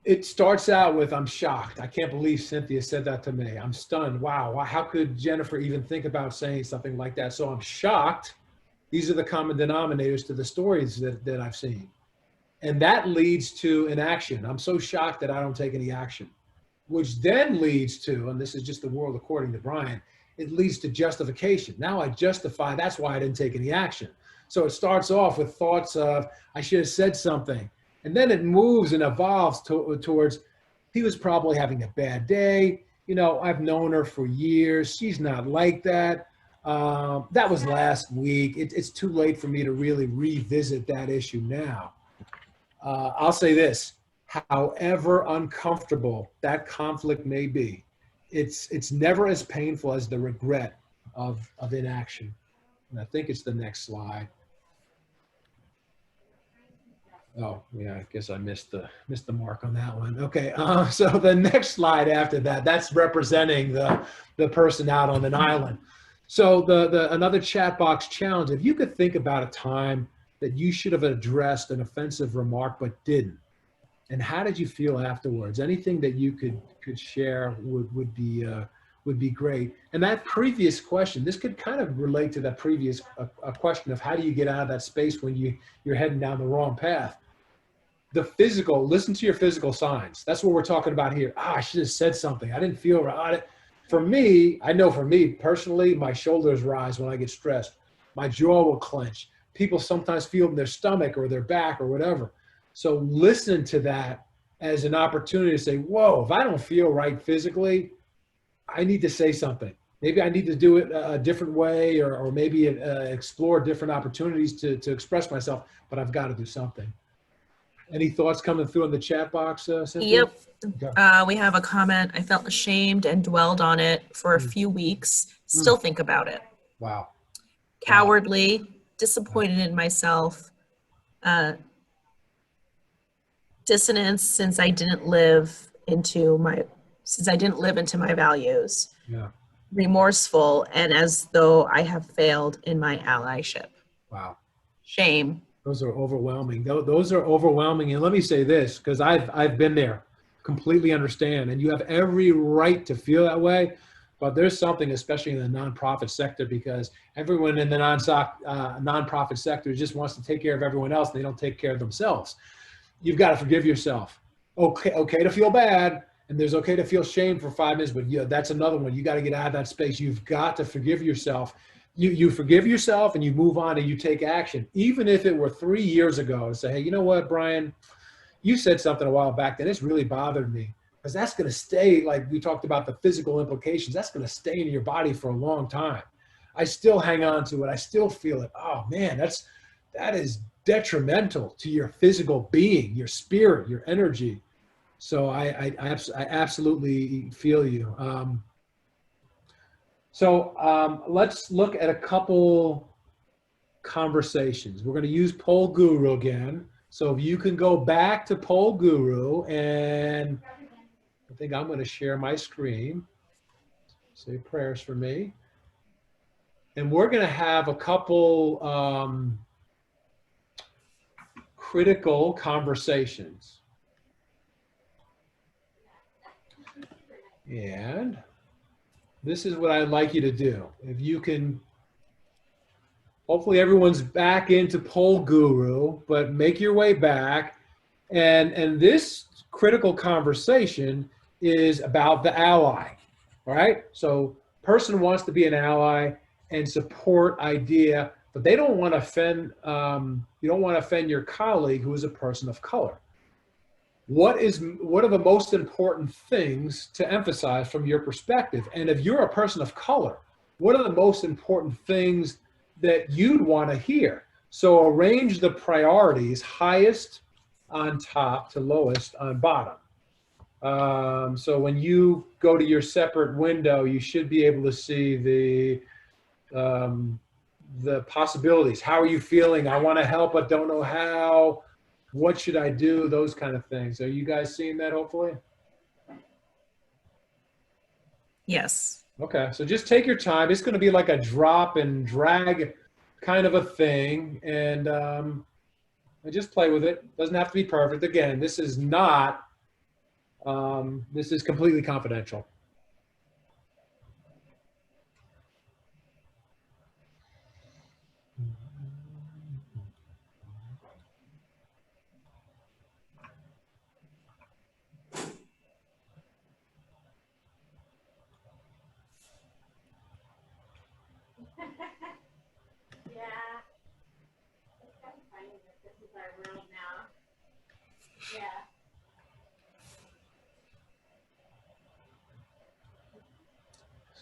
It starts out with, I'm shocked. I can't believe Cynthia said that to me. I'm stunned. Wow. How could Jennifer even think about saying something like that? So I'm shocked. These are the common denominators to the stories that I've seen. And that leads to an action. I'm so shocked that I don't take any action, which then leads to, and this is just the world according to Brian, it leads to justification. Now I justify, that's why I didn't take any action. So it starts off with thoughts of, I should have said something. And then it moves and evolves towards, he was probably having a bad day. You know, I've known her for years. She's not like that. That was last week. It's too late for me to really revisit that issue now. I'll say this, however uncomfortable that conflict may be, it's never as painful as the regret of inaction. And I think it's the next slide. Oh, yeah, I guess I missed the mark on that one. Okay, so the next slide after that, that's representing the person out on an island. So another chat box challenge, if you could think about a time that you should have addressed an offensive remark but didn't, and how did you feel afterwards? Anything that you could share would be great. And that previous question, this could kind of relate to that previous question of how do you get out of that space when you're heading down the wrong path. The physical, listen to your physical signs. That's what we're talking about here. I should have said something. I didn't feel right. For me, I know for me personally, my shoulders rise when I get stressed. My jaw will clench. People sometimes feel it in their stomach or their back or whatever. So listen to that as an opportunity to say, whoa, if I don't feel right physically, I need to say something. Maybe I need to do it a different way or maybe explore different opportunities to express myself, but I've got to do something. Any thoughts coming through in the chat box, Cynthia? Yep. We have a comment. I felt ashamed and dwelled on it for a few weeks. Still think about it. Wow. Cowardly, disappointed in myself, dissonance since I didn't live into my values. Yeah. Remorseful and as though I have failed in my allyship. Wow. Shame. Those are overwhelming. Those are overwhelming. And let me say this, because I've been there, completely understand. And you have every right to feel that way. But there's something, especially in the nonprofit sector, because everyone in the nonprofit sector just wants to take care of everyone else. And they don't take care of themselves. You've got to forgive yourself. Okay to feel bad. And there's okay to feel shame for 5 minutes. But yeah, that's another one. You got to get out of that space. You've got to forgive yourself. You forgive yourself and you move on and you take action. Even if it were 3 years ago, and say, hey, you know what, Brian, you said something a while back that it's really bothered me, because that's going to stay, like we talked about the physical implications, that's going to stay in your body for a long time. I still hang on to it. I still feel it. Oh man, that is detrimental to your physical being, your spirit, your energy. So I absolutely feel you. So let's look at a couple conversations. We're going to use Poll Guru again. So if you can go back to Poll Guru, and I think I'm going to share my screen. Say prayers for me. And we're going to have a couple critical conversations. And this is what I'd like you to do. If you can, hopefully everyone's back into Poll Guru, but make your way back. And this critical conversation is about the ally, all right? So person wants to be an ally and support idea, but they don't want to offend, you don't want to offend your colleague who is a person of color. What are the most important things to emphasize from your perspective? And if you're a person of color, what are the most important things that you'd want to hear? So arrange the priorities highest on top to lowest on bottom. So when you go to your separate window, you should be able to see the possibilities. How are you feeling? I want to help, but don't know how. What should I do? Those kind of things. Are you guys seeing that, hopefully? Yes. Okay, so just take your time. It's going to be like a drop and drag kind of a thing, and just play with it. Doesn't have to be perfect. Again, this is not, this is completely confidential.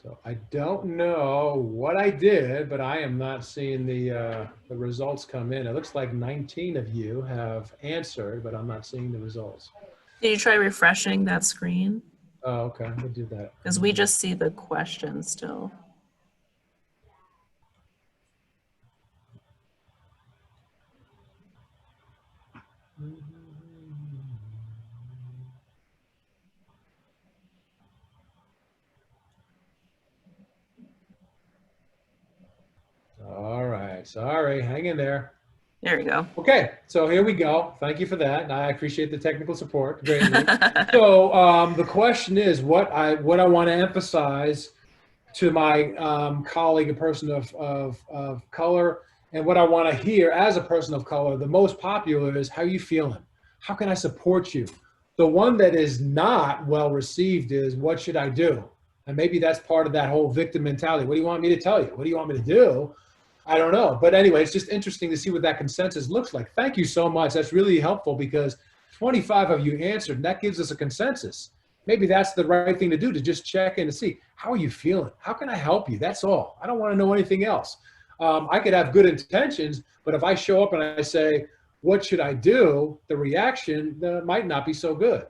So I don't know what I did, but I am not seeing the results come in. It looks like 19 of you have answered, but I'm not seeing the results. Did you try refreshing that screen? Oh, okay, we'll do that. Because we just see the question still. All right, sorry, hang in there. There we go. Okay, so here we go. Thank you for that. I appreciate the technical support greatly. So the question is, what I want to emphasize to my colleague, a person of color, and what I want to hear as a person of color, the most popular is, how are you feeling? How can I support you? The one that is not well received is, what should I do? And maybe that's part of that whole victim mentality. What do you want me to tell you? What do you want me to do? I don't know. But anyway, it's just interesting to see what that consensus looks like. Thank you so much. That's really helpful, because 25 of you answered, and that gives us a consensus. Maybe that's the right thing to do, to just check in and see, how are you feeling? How can I help you? That's all. I don't want to know anything else. I could have good intentions, but if I show up and I say, what should I do? The reaction might not be so good.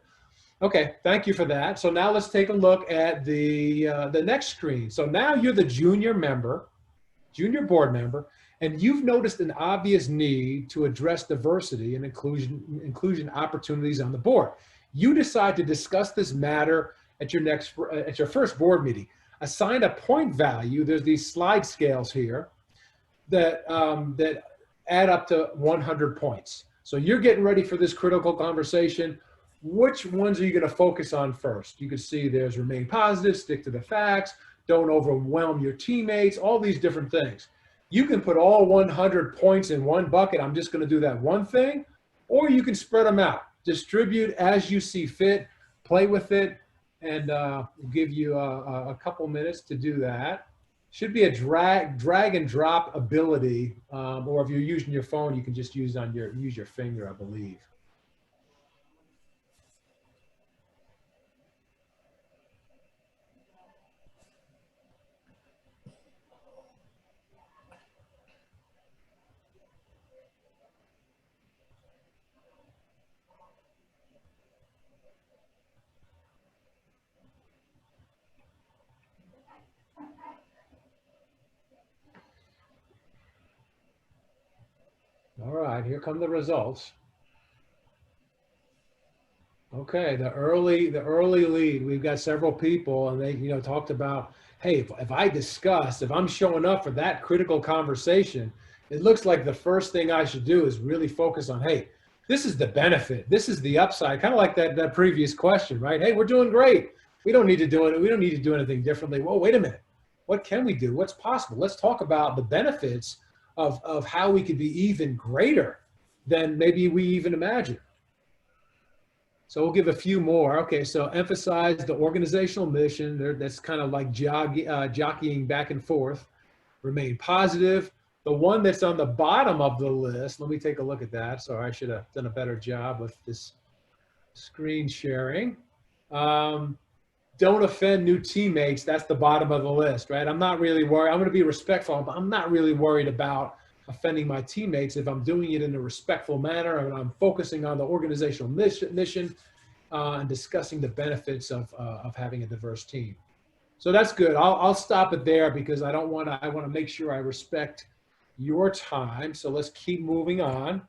Okay, thank you for that. So now let's take a look at the next screen. So now you're the junior board member, and you've noticed an obvious need to address diversity and inclusion opportunities on the board. You decide to discuss this matter at your first board meeting. Assign a point value. There's these slide scales here that add up to 100 points. So you're getting ready for this critical conversation. Which ones are you going to focus on first? You can see there's remain positive, stick to the facts, don't overwhelm your teammates, all these different things. You can put all 100 points in one bucket. I'm just going to do that one thing, or you can spread them out. Distribute as you see fit, play with it, and we'll give you a couple minutes to do that. Should be a drag and drop ability, or if you're using your phone, you can just use your finger, I believe. All right, here come the results. Okay, the early lead. We've got several people, and they talked about, hey, if I'm showing up for that critical conversation, it looks like the first thing I should do is really focus on, hey, this is the benefit, this is the upside, kind of like that previous question, right? Hey, we're doing great. We don't need to do it. We don't need to do anything differently. Well, wait a minute. What can we do? What's possible? Let's talk about the benefits of how we could be even greater than maybe we even imagine. So we'll give a few more. Okay, so emphasize the organizational mission. That's kind of like jockeying back and forth. Remain positive. The one that's on the bottom of the list, let me take a look at that. Sorry, I should have done a better job with this screen sharing. Don't offend new teammates. That's the bottom of the list, right? I'm not really worried. I'm going to be respectful, but I'm not really worried about offending my teammates if I'm doing it in a respectful manner and I'm focusing on the organizational mission and discussing the benefits of having a diverse team. So that's good. I'll stop it there because I want to make sure I respect your time. So let's keep moving on.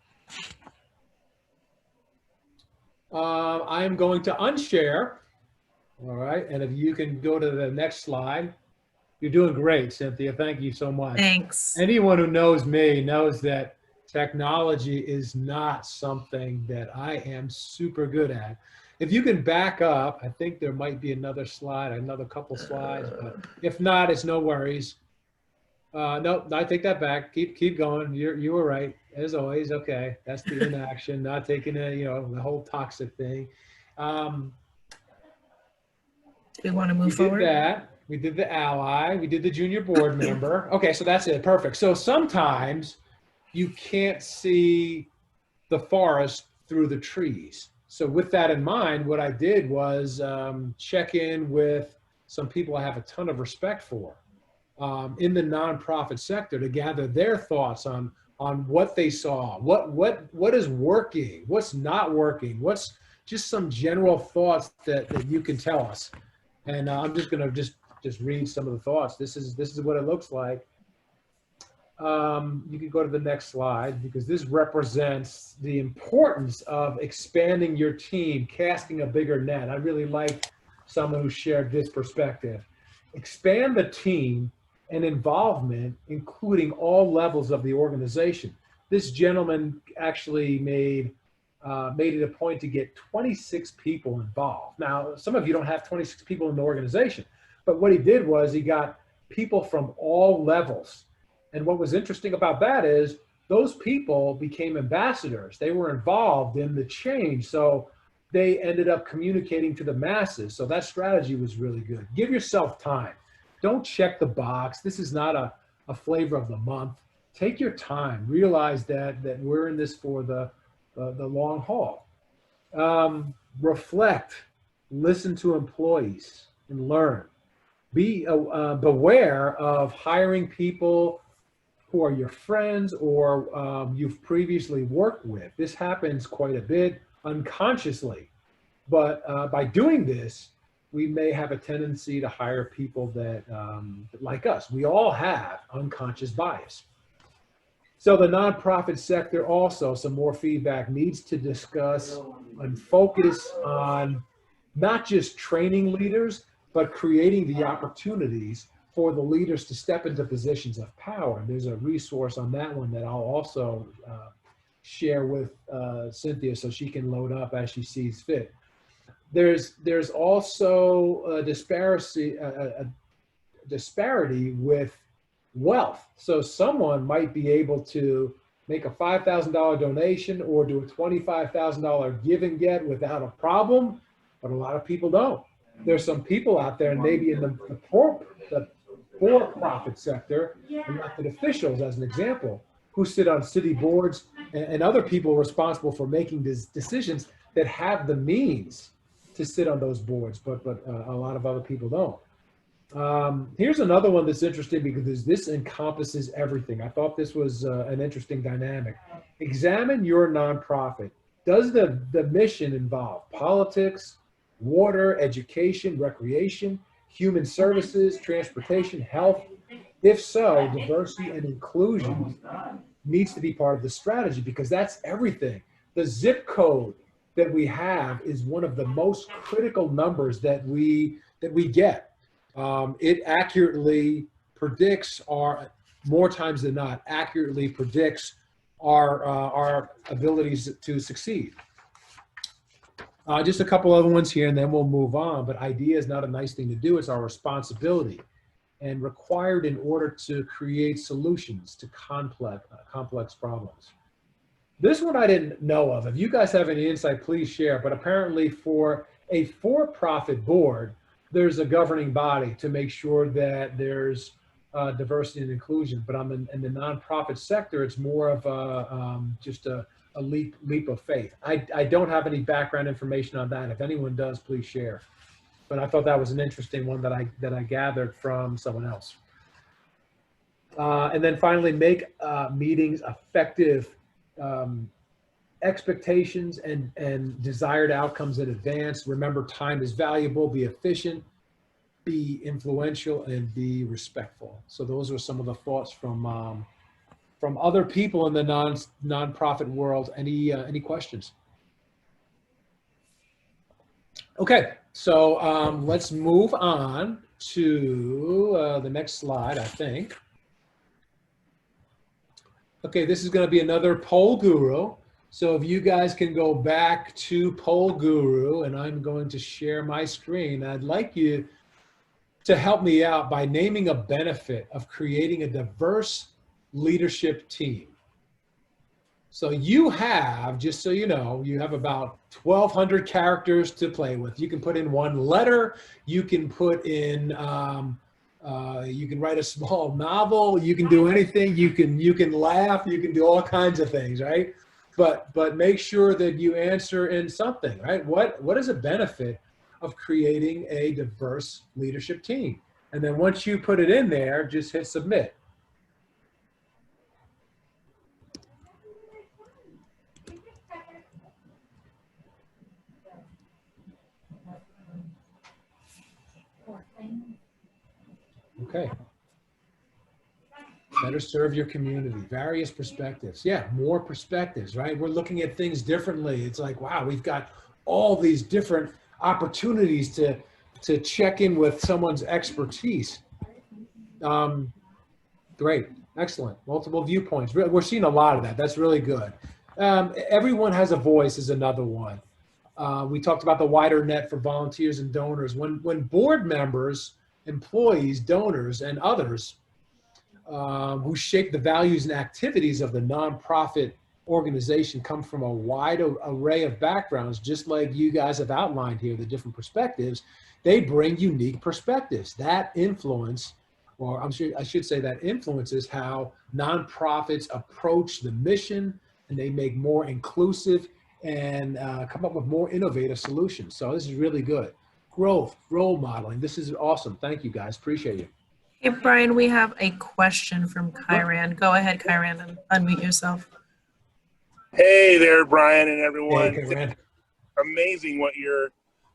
I am going to unshare. All right. And if you can go to the next slide. You're doing great, Cynthia. Thank you so much. Thanks. Anyone who knows me knows that technology is not something that I am super good at. If you can back up, I think there might be another slide, another couple slides, but if not, it's no worries. No, I take that back. Keep going. You were right, as always. Okay, that's the inaction, not taking the whole toxic thing. We want to move forward. We did that. We did the ally. We did the junior board member. Okay, so that's it. Perfect. So sometimes you can't see the forest through the trees. So with that in mind, what I did was check in with some people I have a ton of respect for in the nonprofit sector to gather their thoughts on what they saw, what is working, what's not working, what's just some general thoughts that you can tell us. And I'm just going to just read some of the thoughts. This is what it looks like. You can go to the next slide because this represents the importance of expanding your team, casting a bigger net. I really like someone who shared this perspective. Expand the team and involvement, including all levels of the organization. This gentleman actually made it a point to get 26 people involved. Now, some of you don't have 26 people in the organization, but what he did was he got people from all levels. And what was interesting about that is those people became ambassadors. They were involved in the change. So they ended up communicating to the masses. So that strategy was really good. Give yourself time. Don't check the box. This is not a flavor of the month. Take your time. Realize that we're in this for the long haul. Reflect. Listen to employees and learn. Be beware of hiring people who are your friends or you've previously worked with. This happens quite a bit unconsciously, but by doing this, we may have a tendency to hire people that like us. We all have unconscious bias. So the nonprofit sector also, some more feedback, needs to discuss and focus on not just training leaders, but creating the opportunities for the leaders to step into positions of power. And there's a resource on that one that I'll also share with Cynthia so she can load up as she sees fit. There's also a disparity with wealth. So someone might be able to make a $5,000 donation or do a $25,000 give and get without a problem, but a lot of people don't. There's some people out there, and maybe in the for-profit sector, elected officials as an example, who sit on city boards and other people responsible for making these decisions that have the means to sit on those boards, but a lot of other people don't. Here's another one that's interesting because this encompasses everything. I thought this was an interesting dynamic. Examine your nonprofit. Does the mission involve politics, water, education, recreation, human services, transportation, health? If so, diversity and inclusion needs to be part of the strategy because that's everything. The zip code that we have is one of the most critical numbers that we get. It accurately predicts more times than not, accurately predicts our abilities to succeed. Just a couple other ones here, and then we'll move on. But idea is not a nice thing to do. It's our responsibility and required in order to create solutions to complex problems. This one I didn't know of. If you guys have any insight, please share. But apparently for a for-profit board, there's a governing body to make sure that there's diversity and inclusion. But in the nonprofit sector, it's more of just a leap of faith. I don't have any background information on that. If anyone does, please share. But I thought that was an interesting one that I gathered from someone else. And then finally, make meetings effective. Expectations and desired outcomes in advance. Remember, time is valuable. Be efficient, be influential, and be respectful. So those are some of the thoughts from other people in the nonprofit world. Any questions? Okay, so let's move on to the next slide, I think. Okay, this is going to be another poll guru. So if you guys can go back to poll guru, and I'm going to share my screen, I'd like you to help me out by naming a benefit of creating a diverse leadership team. So you have, just so you know, you have about 1,200 characters to play with. You can put in one letter, you can put in, you can write a small novel, you can do anything, you can laugh, you can do all kinds of things, right? But make sure that you answer in something, right? What is a benefit of creating a diverse leadership team? And then once you put it in there, just hit submit. Okay. Better serve your community. Various perspectives. Yeah, more perspectives, right? We're looking at things differently. It's like, wow, we've got all these different opportunities to check in with someone's expertise. Great, excellent. Multiple viewpoints. We're seeing a lot of that. That's really good. Everyone has a voice is another one. We talked about the wider net for volunteers and donors. When board members, employees, donors, and others who shape the values and activities of the nonprofit organization come from a wide array of backgrounds, just like you guys have outlined here, the different perspectives, they bring unique perspectives. That influence, or I should say that influences how nonprofits approach the mission, and they make more inclusive and come up with more innovative solutions. So this is really good. Growth, role modeling. This is awesome. Thank you guys. Appreciate you. Hey, Brian, we have a question from Kyran. Go ahead, Kyran, and unmute yourself. Hey there, Brian and everyone. Hey, Kyran. Amazing what you're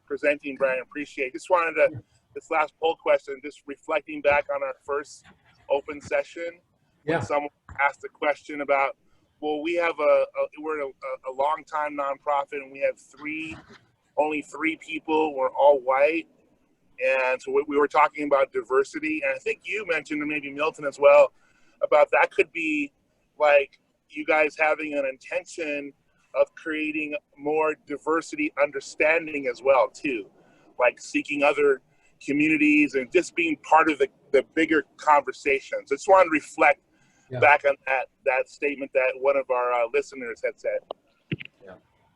presenting, Brian. Appreciate it. Just wanted to, this last poll question, just reflecting back on our first open session. Yeah. When someone asked a question about, well, we have we're a long time nonprofit, and we have only three people. We're all white. And so we were talking about diversity, and I think you mentioned, and maybe Milton as well, about that could be like you guys having an intention of creating more diversity understanding as well too, like seeking other communities and just being part of the bigger conversations. I just want to reflect back on that statement that one of our listeners had said.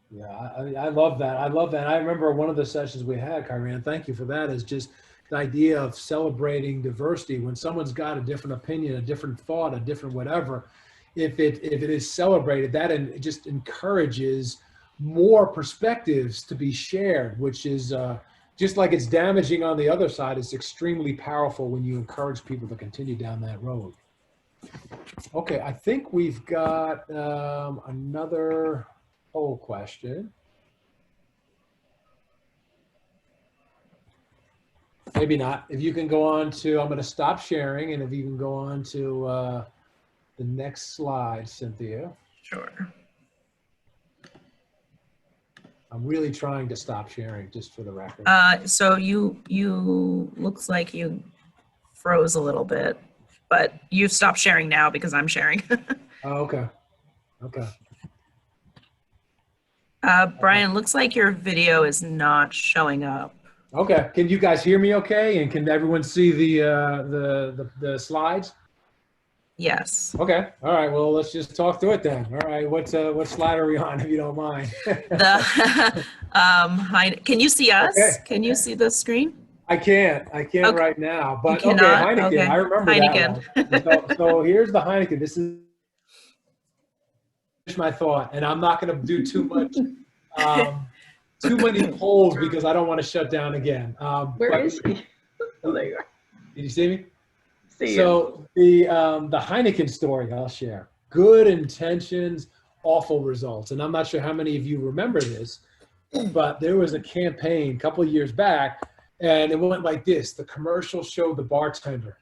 Yeah, I love that. I love that. I remember one of the sessions we had, Kyran, thank you for that, is just the idea of celebrating diversity. When someone's got a different opinion, a different thought, a different whatever, if it is celebrated, that just encourages more perspectives to be shared, which is just like it's damaging on the other side, it's extremely powerful when you encourage people to continue down that road. Okay, I think we've got another poll question. Maybe not. If you can go on to, I'm going to stop sharing, and if you can go on to the next slide, Cynthia. Sure. I'm really trying to stop sharing, just for the record. So you looks like you froze a little bit, but you've stopped sharing now because I'm sharing. Oh, okay. Okay. Brian, looks like your video is not showing up. Okay. Can you guys hear me okay? And can everyone see the slides? Yes. Okay. All right. Well, let's just talk through it then. All right. What slide are we on, if you don't mind? The can you see us? Okay. Can you see the screen? I can't Okay. right now. But You okay, cannot? Heineken. Okay. I remember Heineken. that one. So here's the Heineken. This is my thought, and I'm not going to do too much, too many polls because I don't want to shut down again. Where is he? Oh, there you are. Did you see me? See you. So the Heineken story I'll share. Good intentions, awful results. And I'm not sure how many of you remember this, but there was a campaign a couple of years back, and it went like this. The commercial showed the bartender,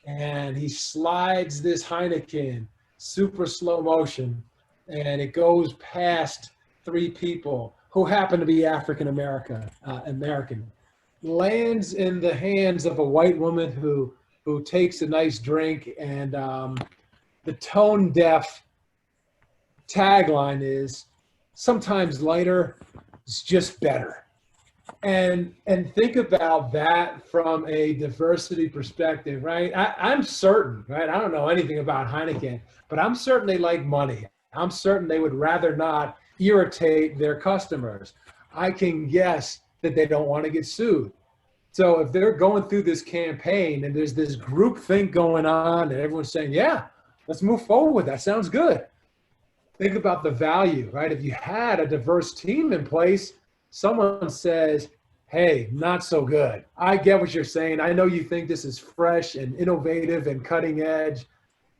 and he slides this Heineken, super slow motion, and it goes past 3 people who happen to be African American, lands in the hands of a white woman who takes a nice drink, and the tone deaf tagline is sometimes lighter is just better. And think about that from a diversity perspective, right? I'm certain, right? I don't know anything about Heineken, but I'm certain they like money. I'm certain they would rather not irritate their customers. I can guess that they don't want to get sued. So if they're going through this campaign and there's this group think going on and everyone's saying, yeah, let's move forward with that. Sounds good. Think about the value, right? If you had a diverse team in place, someone says, hey, not so good. I get what you're saying. I know you think this is fresh and innovative and cutting edge.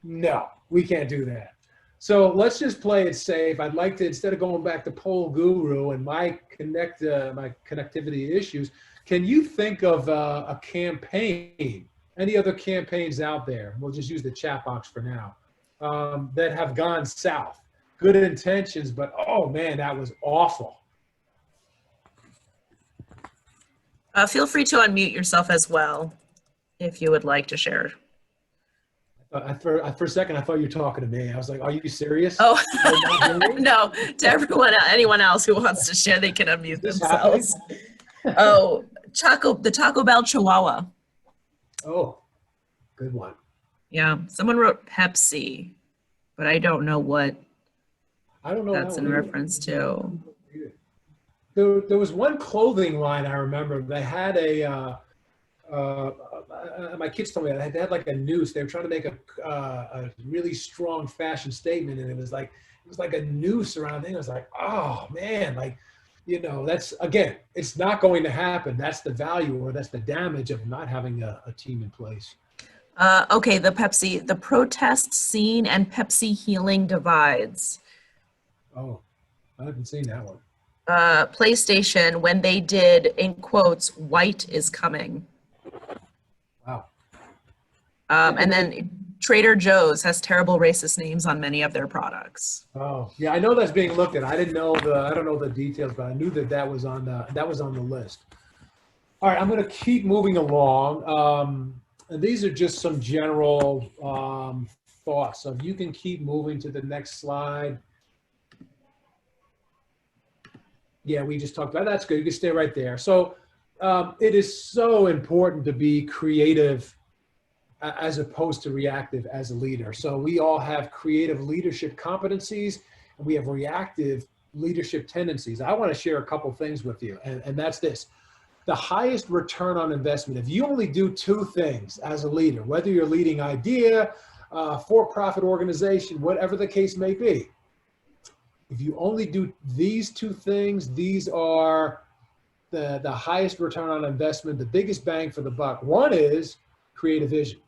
No, we can't do that. So let's just play it safe. I'd like to, instead of going back to Poll Guru and my connectivity issues, can you think of a campaign, any other campaigns out there, we'll just use the chat box for now, that have gone south? Good intentions, but oh man, that was awful. Feel free to unmute yourself as well if you would like to share. For a second, I thought you were talking to me. I was like, are you serious? Oh, no, to everyone, anyone else who wants to share, they can unmute themselves. Oh, the Taco Bell Chihuahua. Oh, good one. Yeah, someone wrote Pepsi, but I don't know what that's in reference to. There was one clothing line I remember. They had my kids told me that they had like a noose. They were trying to make a really strong fashion statement, and it was like a noose around it. I was like, oh man, like, you know, that's, again, it's not going to happen. That's the value, or that's the damage of not having a team in place. Okay, the protest scene and Pepsi healing divides. Oh, I haven't seen that one. PlayStation, when they did, in quotes, white is coming. Wow. And then Trader Joe's has terrible racist names on many of their products. Oh, yeah, I know that's being looked at. I don't know the details, but I knew that was on the list. All right, I'm going to keep moving along. And these are just some general thoughts. So if you can keep moving to the next slide. Yeah, we just talked about that. That's good. You can stay right there. So it is so important to be creative as opposed to reactive as a leader. So we all have creative leadership competencies, and we have reactive leadership tendencies. I want to share a couple things with you, and that's this. The highest return on investment, if you only do 2 things as a leader, whether you're leading idea, for-profit organization, whatever the case may be, if you only do these 2 things, these are the highest return on investment, the biggest bang for the buck. One is create a vision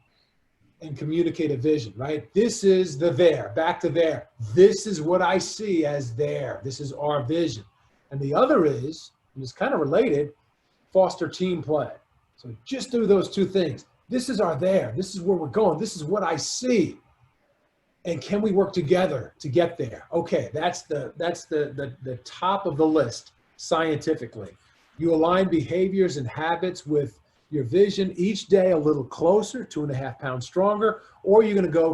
and communicate a vision, right? This is the there, back to there. This is what I see as there. This is our vision. And the other is, and it's kind of related, foster team play. So just do those 2 things. This is our there. This is where we're going. This is what I see. And can we work together to get there? Okay, that's the top of the list scientifically. You align behaviors and habits with your vision each day a little closer, 2.5 pounds stronger, or you're going to go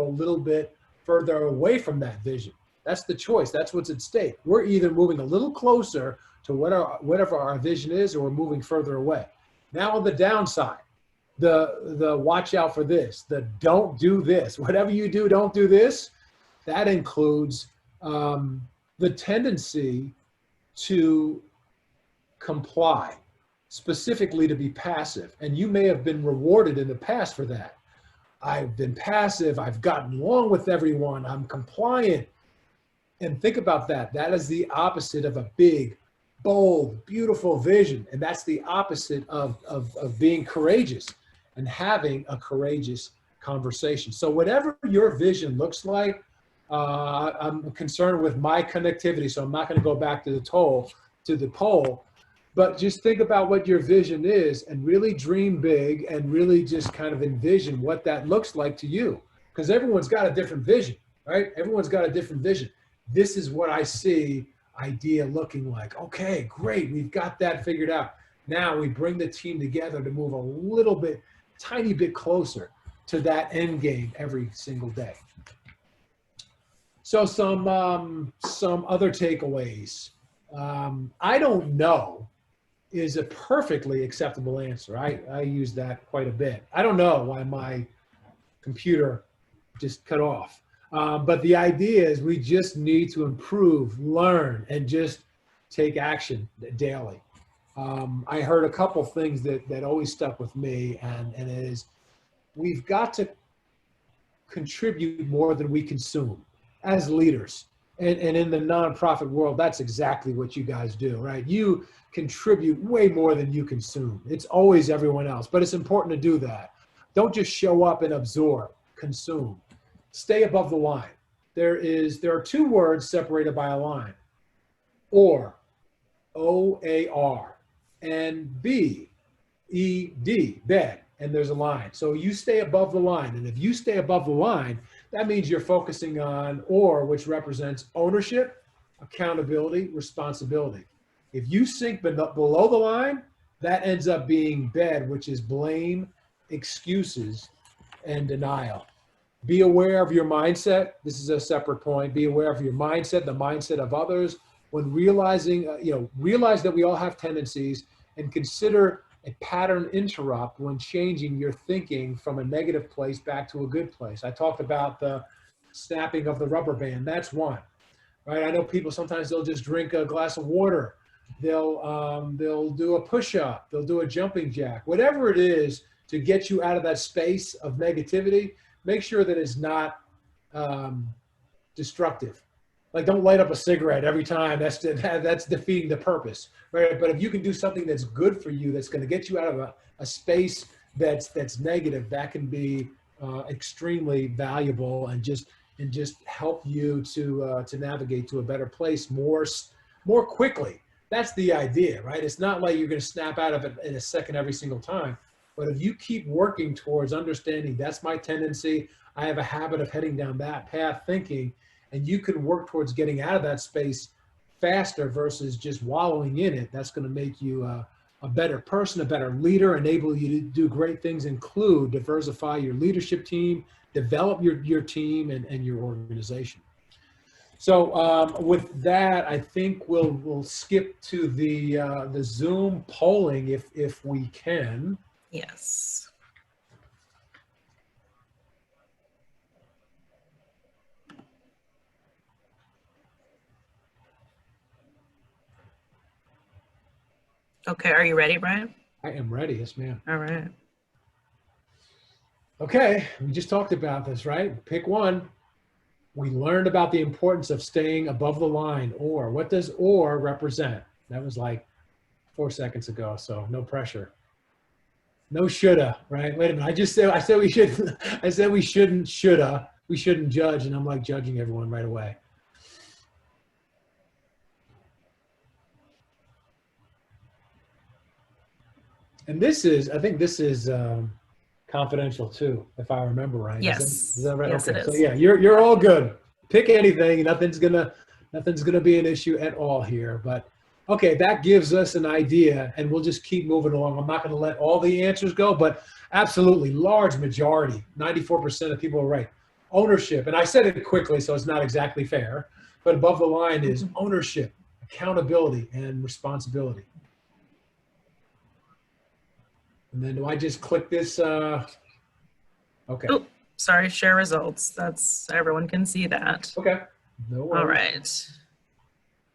a little bit further away from that vision. That's the choice. That's what's at stake. We're either moving a little closer to whatever our vision is, or we're moving further away. Now on the downside, the watch out for this, the don't do this. Whatever you do, don't do this. That includes the tendency to comply, specifically to be passive. And you may have been rewarded in the past for that. I've been passive. I've gotten along with everyone. I'm compliant. And think about that. That is the opposite of a big, bold, beautiful vision. And that's the opposite of being courageous and having a courageous conversation. So whatever your vision looks like, I'm concerned with my connectivity, so I'm not going to go back to the poll, but just think about what your vision is and really dream big and really just kind of envision what that looks like to you, because everyone's got a different vision, right? Everyone's got a different vision. This is what I see idea looking like. Okay, great. We've got that figured out. Now we bring the team together to move a little bit, tiny bit closer to that end game every single day. So some other takeaways. I don't know is a perfectly acceptable answer. I use that quite a bit. I don't know why my computer just cut off. But the idea is we just need to improve, learn, and just take action daily. I heard a couple things that always stuck with me, and it is we've got to contribute more than we consume as leaders. And in the nonprofit world, that's exactly what you guys do, right? You contribute way more than you consume. It's always everyone else, but it's important to do that. Don't just show up and absorb, consume. Stay above the line. There are two words separated by a line: or, O-A-R, and B-E-D, bed, and there's a line. So you stay above the line, and if you stay above the line, that means you're focusing on or, which represents ownership, accountability, responsibility. If you sink below the line, that ends up being bed, which is blame, excuses, and denial. Be aware of your mindset. This is a separate point. Be aware of your mindset, the mindset of others. When realizing, realize that we all have tendencies, and consider a pattern interrupt when changing your thinking from a negative place back to a good place. I talked about the snapping of the rubber band. That's one, right? I know people sometimes they'll just drink a glass of water. They'll do a push-up. They'll do a jumping jack. Whatever it is to get you out of that space of negativity, make sure that it's not destructive. Like, don't light up a cigarette every time. That's defeating the purpose, right? But if you can do something that's good for you, that's going to get you out of a space that's negative, that can be extremely valuable and just help you to navigate to a better place more quickly. That's the idea, right? It's not like you're going to snap out of it in a second every single time. But if you keep working towards understanding that's my tendency, I have a habit of heading down that path thinking, and you can work towards getting out of that space faster versus just wallowing in it, that's going to make you a better person, a better leader, enable you to do great things, include diversify your leadership team, develop your team and your organization. So with that, I think we'll skip to the Zoom polling if we can. Yes. Okay, are you ready, Brian? I am ready, yes, ma'am. All right. Okay, we just talked about this, right? Pick one. We learned about the importance of staying above the line, or. What does or represent? That was like 4 seconds ago, so no pressure. No shoulda, right? Wait a minute, I said we should, I said we shouldn't shoulda. We shouldn't judge, and I'm like judging everyone right away. And I think this is confidential too, if I remember right. Yes. Is that right? Yes, okay. it is. So yeah, you're all good. Pick anything. Nothing's gonna be an issue at all here. But okay, that gives us an idea, and we'll just keep moving along. I'm not going to let all the answers go, but absolutely, large majority, 94% of people are right. Ownership, and I said it quickly, so it's not exactly fair. but above the line is ownership, accountability, and responsibility. And then do I just click this? Okay. Oh, sorry, share results. That's, everyone can see that. Okay. No worries. All right.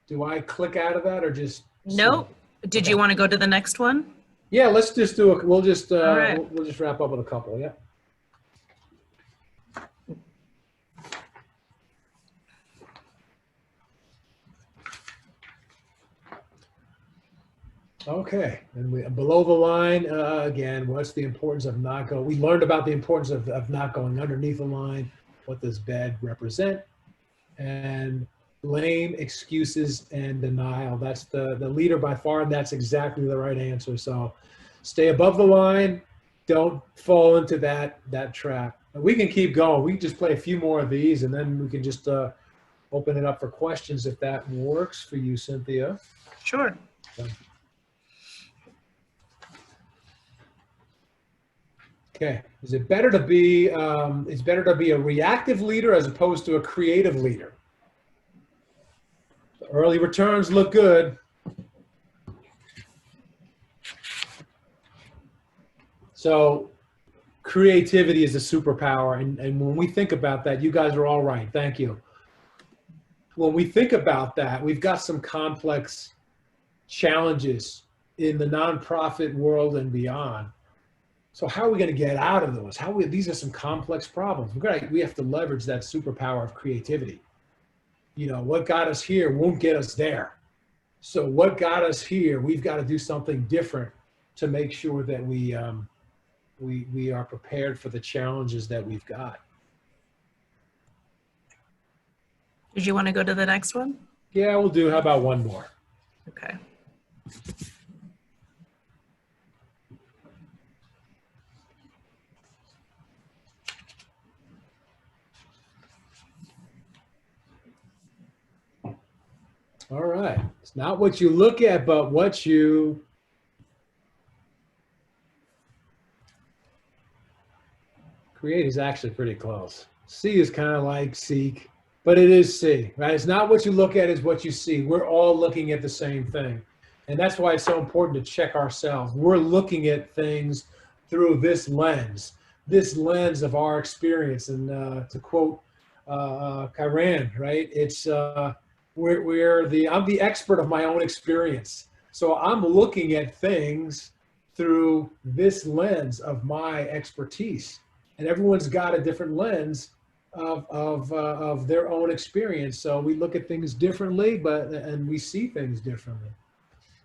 Do I click out of that or just? Nope. Did you want to go to the next one? Yeah, let's just do it. We'll just right. we'll just wrap up with a couple. Yeah. Okay, and below the line, again, what's the importance of not going? We learned about the importance of not going underneath the line. What does bad represent? And blame, excuses, and denial. That's the leader by far, and that's exactly the right answer. So stay above the line. Don't fall into that trap. We can keep going. We can just play a few more of these, and then we can just open it up for questions if that works for you, Cynthia. Sure. Okay. Is it better to be? It's better to be a reactive leader as opposed to a creative leader. The early returns look good. So creativity is a superpower, and when we think about that, you guys are all right. Thank you. When we think about that, we've got some complex challenges in the nonprofit world and beyond. So how are we going to get out of those? These are some complex problems. We have to leverage that superpower of creativity. You know, what got us here won't get us there. So what got us here, we've got to do something different to make sure that we are prepared for the challenges that we've got. Did you want to go to the next one? Yeah, we'll do. How about one more? Okay. All right. It's not what you look at, but what you create is actually pretty close. C is kind of like seek, but it is C, right? It's not what you look at, it's what you see. We're all looking at the same thing. And that's why it's so important to check ourselves. We're looking at things through this lens of our experience. And to quote Karen, right? It's I'm the expert of my own experience. So I'm looking at things through this lens of my expertise. And everyone's got a different lens of their own experience. So we look at things differently, and we see things differently.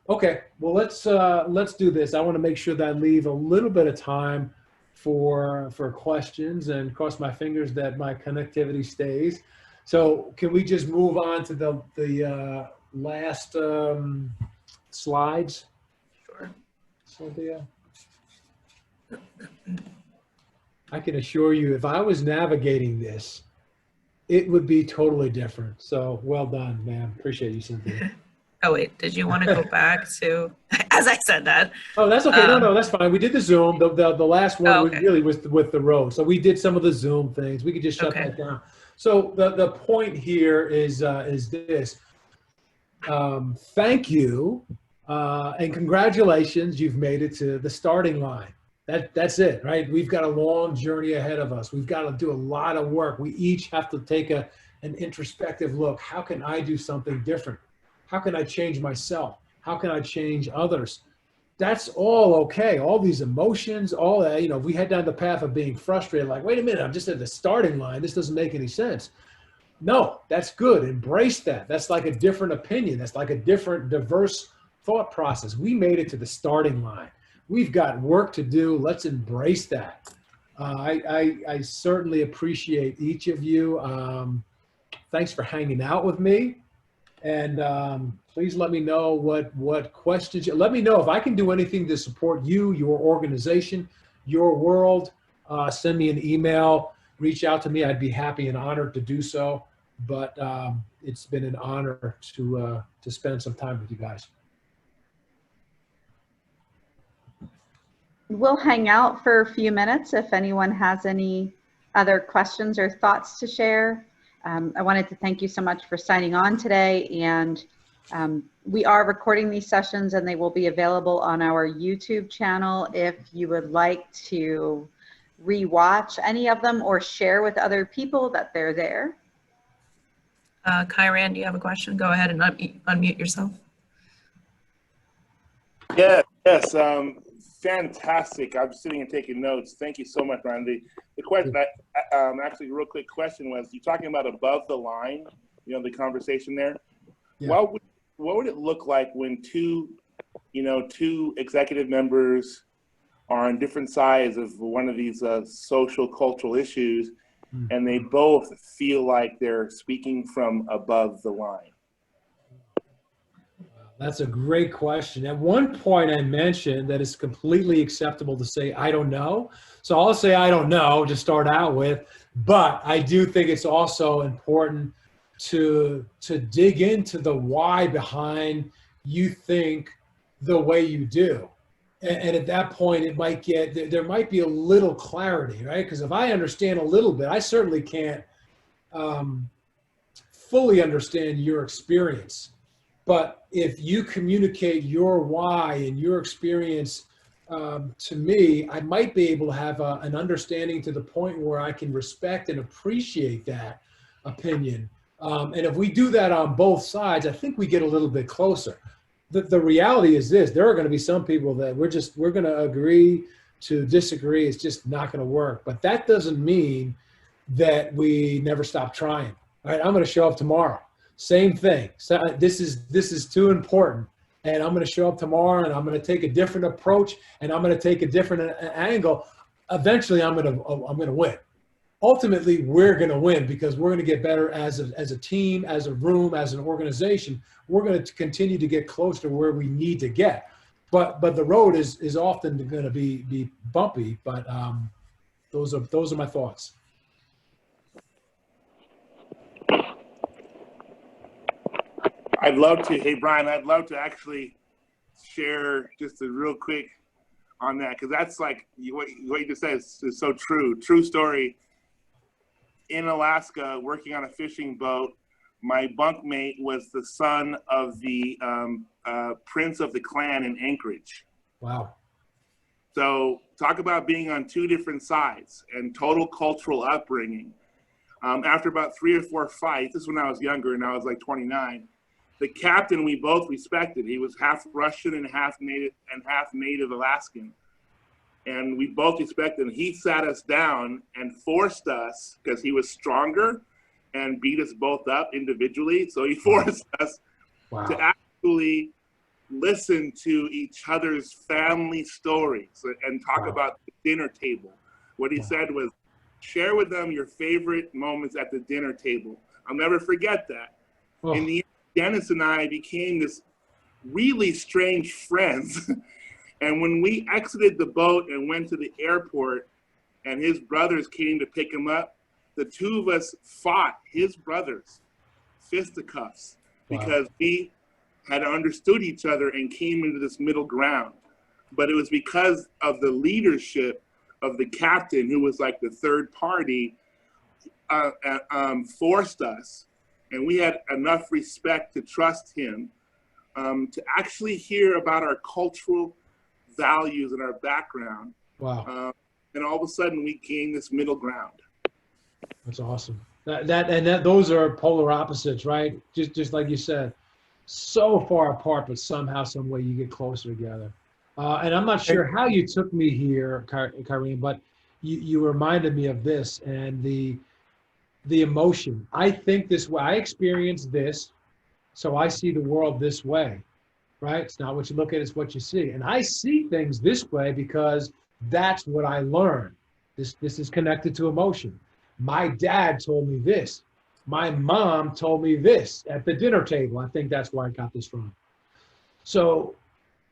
Okay, well, let's do this. I want to make sure that I leave a little bit of time for questions, and cross my fingers that my connectivity stays. So can we just move on to the last slides? Sure. Cynthia? I can assure you, if I was navigating this, it would be totally different. So well done, man. Appreciate you, Cynthia. Oh, wait, did you want to go back to, as I said that? Oh, that's okay. No, that's fine. We did the Zoom. The last one Oh, okay. really was with the road. So we did some of the Zoom things. We could just shut that down. So the point here is this. Thank you and congratulations. You've made it to the starting line. That's it, right? We've got a long journey ahead of us. We've got to do a lot of work. We each have to take an introspective look. How can I do something different? How can I change myself? How can I change others? That's all okay. All these emotions, all that, if we head down the path of being frustrated, like, wait a minute, I'm just at the starting line. This doesn't make any sense. No, that's good. Embrace that. That's like a different opinion. That's like a different, diverse thought process. We made it to the starting line. We've got work to do. Let's embrace that. I certainly appreciate each of you. Thanks for hanging out with me. And please let me know what questions. Let me know if I can do anything to support you, your organization, your world. Send me an email. Reach out to me. I'd be happy and honored to do so. But it's been an honor to spend some time with you guys. We'll hang out for a few minutes if anyone has any other questions or thoughts to share. I wanted to thank you so much for signing on today. And we are recording these sessions and they will be available on our YouTube channel if you would like to rewatch any of them or share with other people that they're there. Kyran, do you have a question? Go ahead and unmute yourself. Yeah, yes, fantastic. I'm sitting and taking notes. Thank you so much, Randy. The question, actually, real quick question was, you talking about above the line, the conversation there. Yeah. What would it look like when two executive members are on different sides of one of these social cultural issues, and they both feel like they're speaking from above the line? That's a great question. At one point I mentioned that it's completely acceptable to say, I don't know. So I'll say, I don't know, to start out with, but I do think it's also important to dig into the why behind you think the way you do. And at that point, there might be a little clarity, right? Because if I understand a little bit, I certainly can't fully understand your experience. But if you communicate your why and your experience to me, I might be able to have an understanding to the point where I can respect and appreciate that opinion. And if we do that on both sides, I think we get a little bit closer. The reality is this: there are going to be some people that we're going to agree to disagree. It's just not going to work. But that doesn't mean that we never stop trying. All right, I'm going to show up tomorrow. Same thing. So this is too important, and I'm going to show up tomorrow, and I'm going to take a different approach, and I'm going to take a different angle. Eventually, I'm going to win. Ultimately, we're going to win because we're going to get better as a team, as a room, as an organization. We're going to continue to get closer to where we need to get. But the road is often going to be bumpy. But those are my thoughts. Hey Brian, I'd love to actually share just a real quick on that, because that's like what you just said is so true. True story. In Alaska, working on a fishing boat, my bunkmate was the son of the prince of the clan in Anchorage. Wow. So talk about being on two different sides and total cultural upbringing. After about 3 or 4 fights, this is when I was younger and I was like 29, the captain we both respected. He was half Russian and half native Alaskan. And we both respected him. He sat us down and forced us, because he was stronger and beat us both up individually. So he forced us to actually listen to each other's family stories and talk about the dinner table. What he said was, share with them your favorite moments at the dinner table. I'll never forget that. In the end, Dennis and I became this really strange friends. And when we exited the boat and went to the airport and his brothers came to pick him up, the two of us fought his brothers, fisticuffs, because we had understood each other and came into this middle ground. But it was because of the leadership of the captain, who was like the third party, forced us. And we had enough respect to trust him to actually hear about our cultural values and our background. Wow. And all of a sudden we gained this middle ground. That's awesome. Those are polar opposites, right? Just like you said, so far apart, but somehow, some way you get closer together. And I'm not sure how you took me here, Kareem, but you reminded me of this and the emotion. I think this way. I experienced this, so I see the world this way, right? It's not what you look at, it's what you see. And I see things this way because that's what I learned. This is connected to emotion. My dad told me this. My mom told me this at the dinner table. I think that's where I got this from. So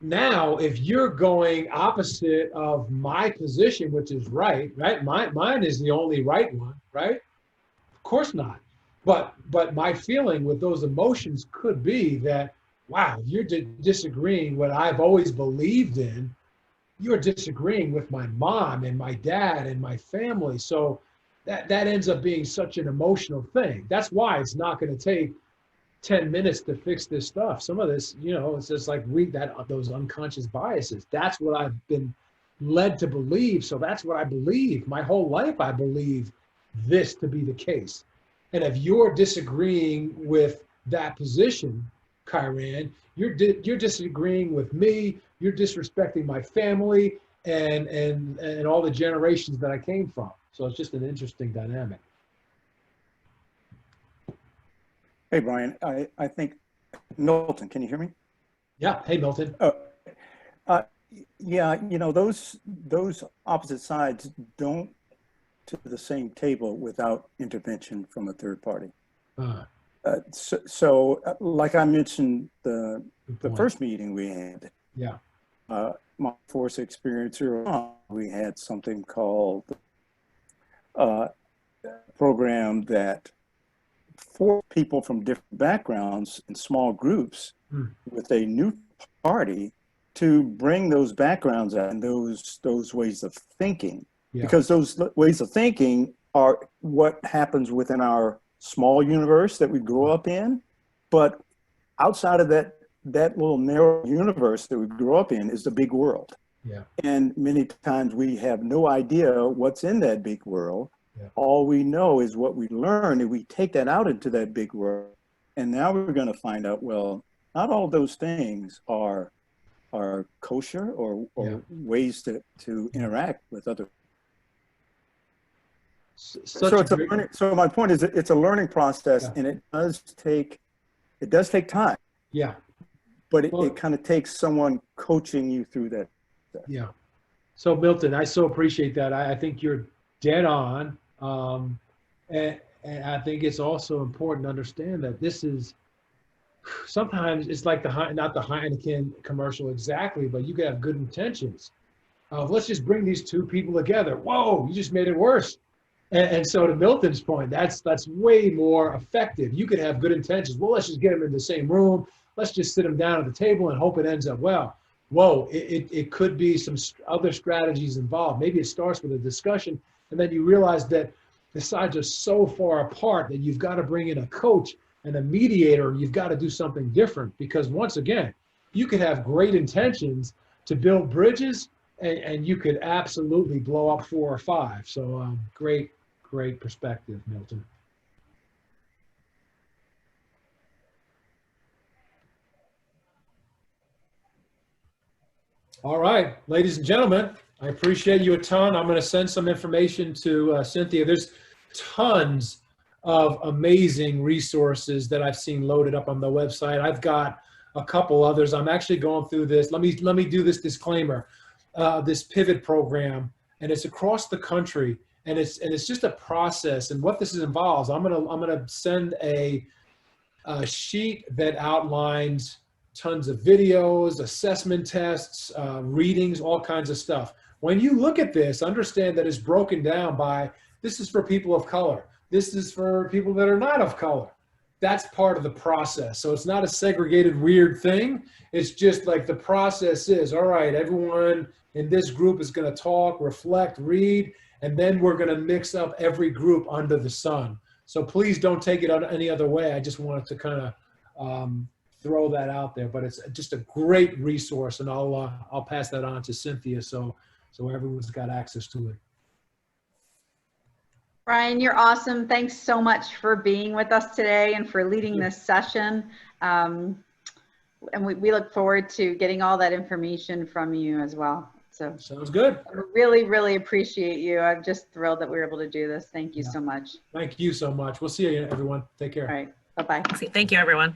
now, if you're going opposite of my position, which is right? Mine is the only right one, right? Of course not. But my feeling with those emotions could be that, wow, you're disagreeing what I've always believed in. You're disagreeing with my mom and my dad and my family. So that ends up being such an emotional thing. That's why it's not going to take 10 minutes to fix this stuff. Some of this, you know, it's just like those unconscious biases. That's what I've been led to believe. So that's what I believe. My whole life, I believe this to be the case. And if you're disagreeing with that position, Kyran, you're disagreeing with me, you're disrespecting my family and all the generations that I came from. So it's just an interesting dynamic. Hey, Brian, I think, Milton, can you hear me? Yeah. Hey, Milton. Yeah, you know, those opposite sides don't to the same table without intervention from a third party. So like I mentioned, the first meeting we had, yeah, my force experience early on, we had something called a program that forced people from different backgrounds in small groups with a new party to bring those backgrounds out and those ways of thinking. Yeah. Because those ways of thinking are what happens within our small universe that we grow up in. But outside of that little narrow universe that we grew up in is the big world. Yeah. And many times we have no idea what's in that big world. Yeah. All we know is what we learn, and we take that out into that big world. And now we're going to find out, well, not all those things are kosher or yeah. ways to interact with other. So my point is that it's a learning process, yeah. And it does take time. Yeah. But it kind of takes someone coaching you through that. Yeah. So Milton, I so appreciate that. I think you're dead on. And I think it's also important to understand that this is, sometimes it's like not the Heineken commercial exactly, but you can have good intentions of let's just bring these two people together. Whoa, you just made it worse. And so to Milton's point, that's way more effective. You could have good intentions. Well, let's just get them in the same room. Let's just sit them down at the table and hope it ends up well. Whoa, it could be some other strategies involved. Maybe it starts with a discussion, and then you realize that the sides are so far apart that you've got to bring in a coach and a mediator, and you've got to do something different. Because once again, you could have great intentions to build bridges, and you could absolutely blow up 4 or 5. So great perspective, Milton. All right, ladies and gentlemen, I appreciate you a ton. I'm going to send some information to Cynthia. There's tons of amazing resources that I've seen loaded up on the website. I've got a couple others. I'm actually going through this. Let me do this disclaimer. This pivot program, and it's across the country, and it's just a process. And what this involves, I'm gonna send a sheet that outlines tons of videos, assessment tests, readings, all kinds of stuff. When you look at this, understand that it's broken down by, this is for people of color. This is for people that are not of color. That's part of the process. So it's not a segregated, weird thing. It's just like the process is, all right, everyone in this group is going to talk, reflect, read, and then we're going to mix up every group under the sun. So please don't take it any other way. I just wanted to kind of throw that out there, but it's just a great resource, and I'll pass that on to Cynthia so everyone's got access to it. Brian, you're awesome. Thanks so much for being with us today and for leading this session. And we look forward to getting all that information from you as well. So sounds good. I really, really appreciate you. I'm just thrilled that we were able to do this. Thank you so much. Thank you so much. We'll see you, everyone. Take care. All right. Bye-bye. Thank you, everyone.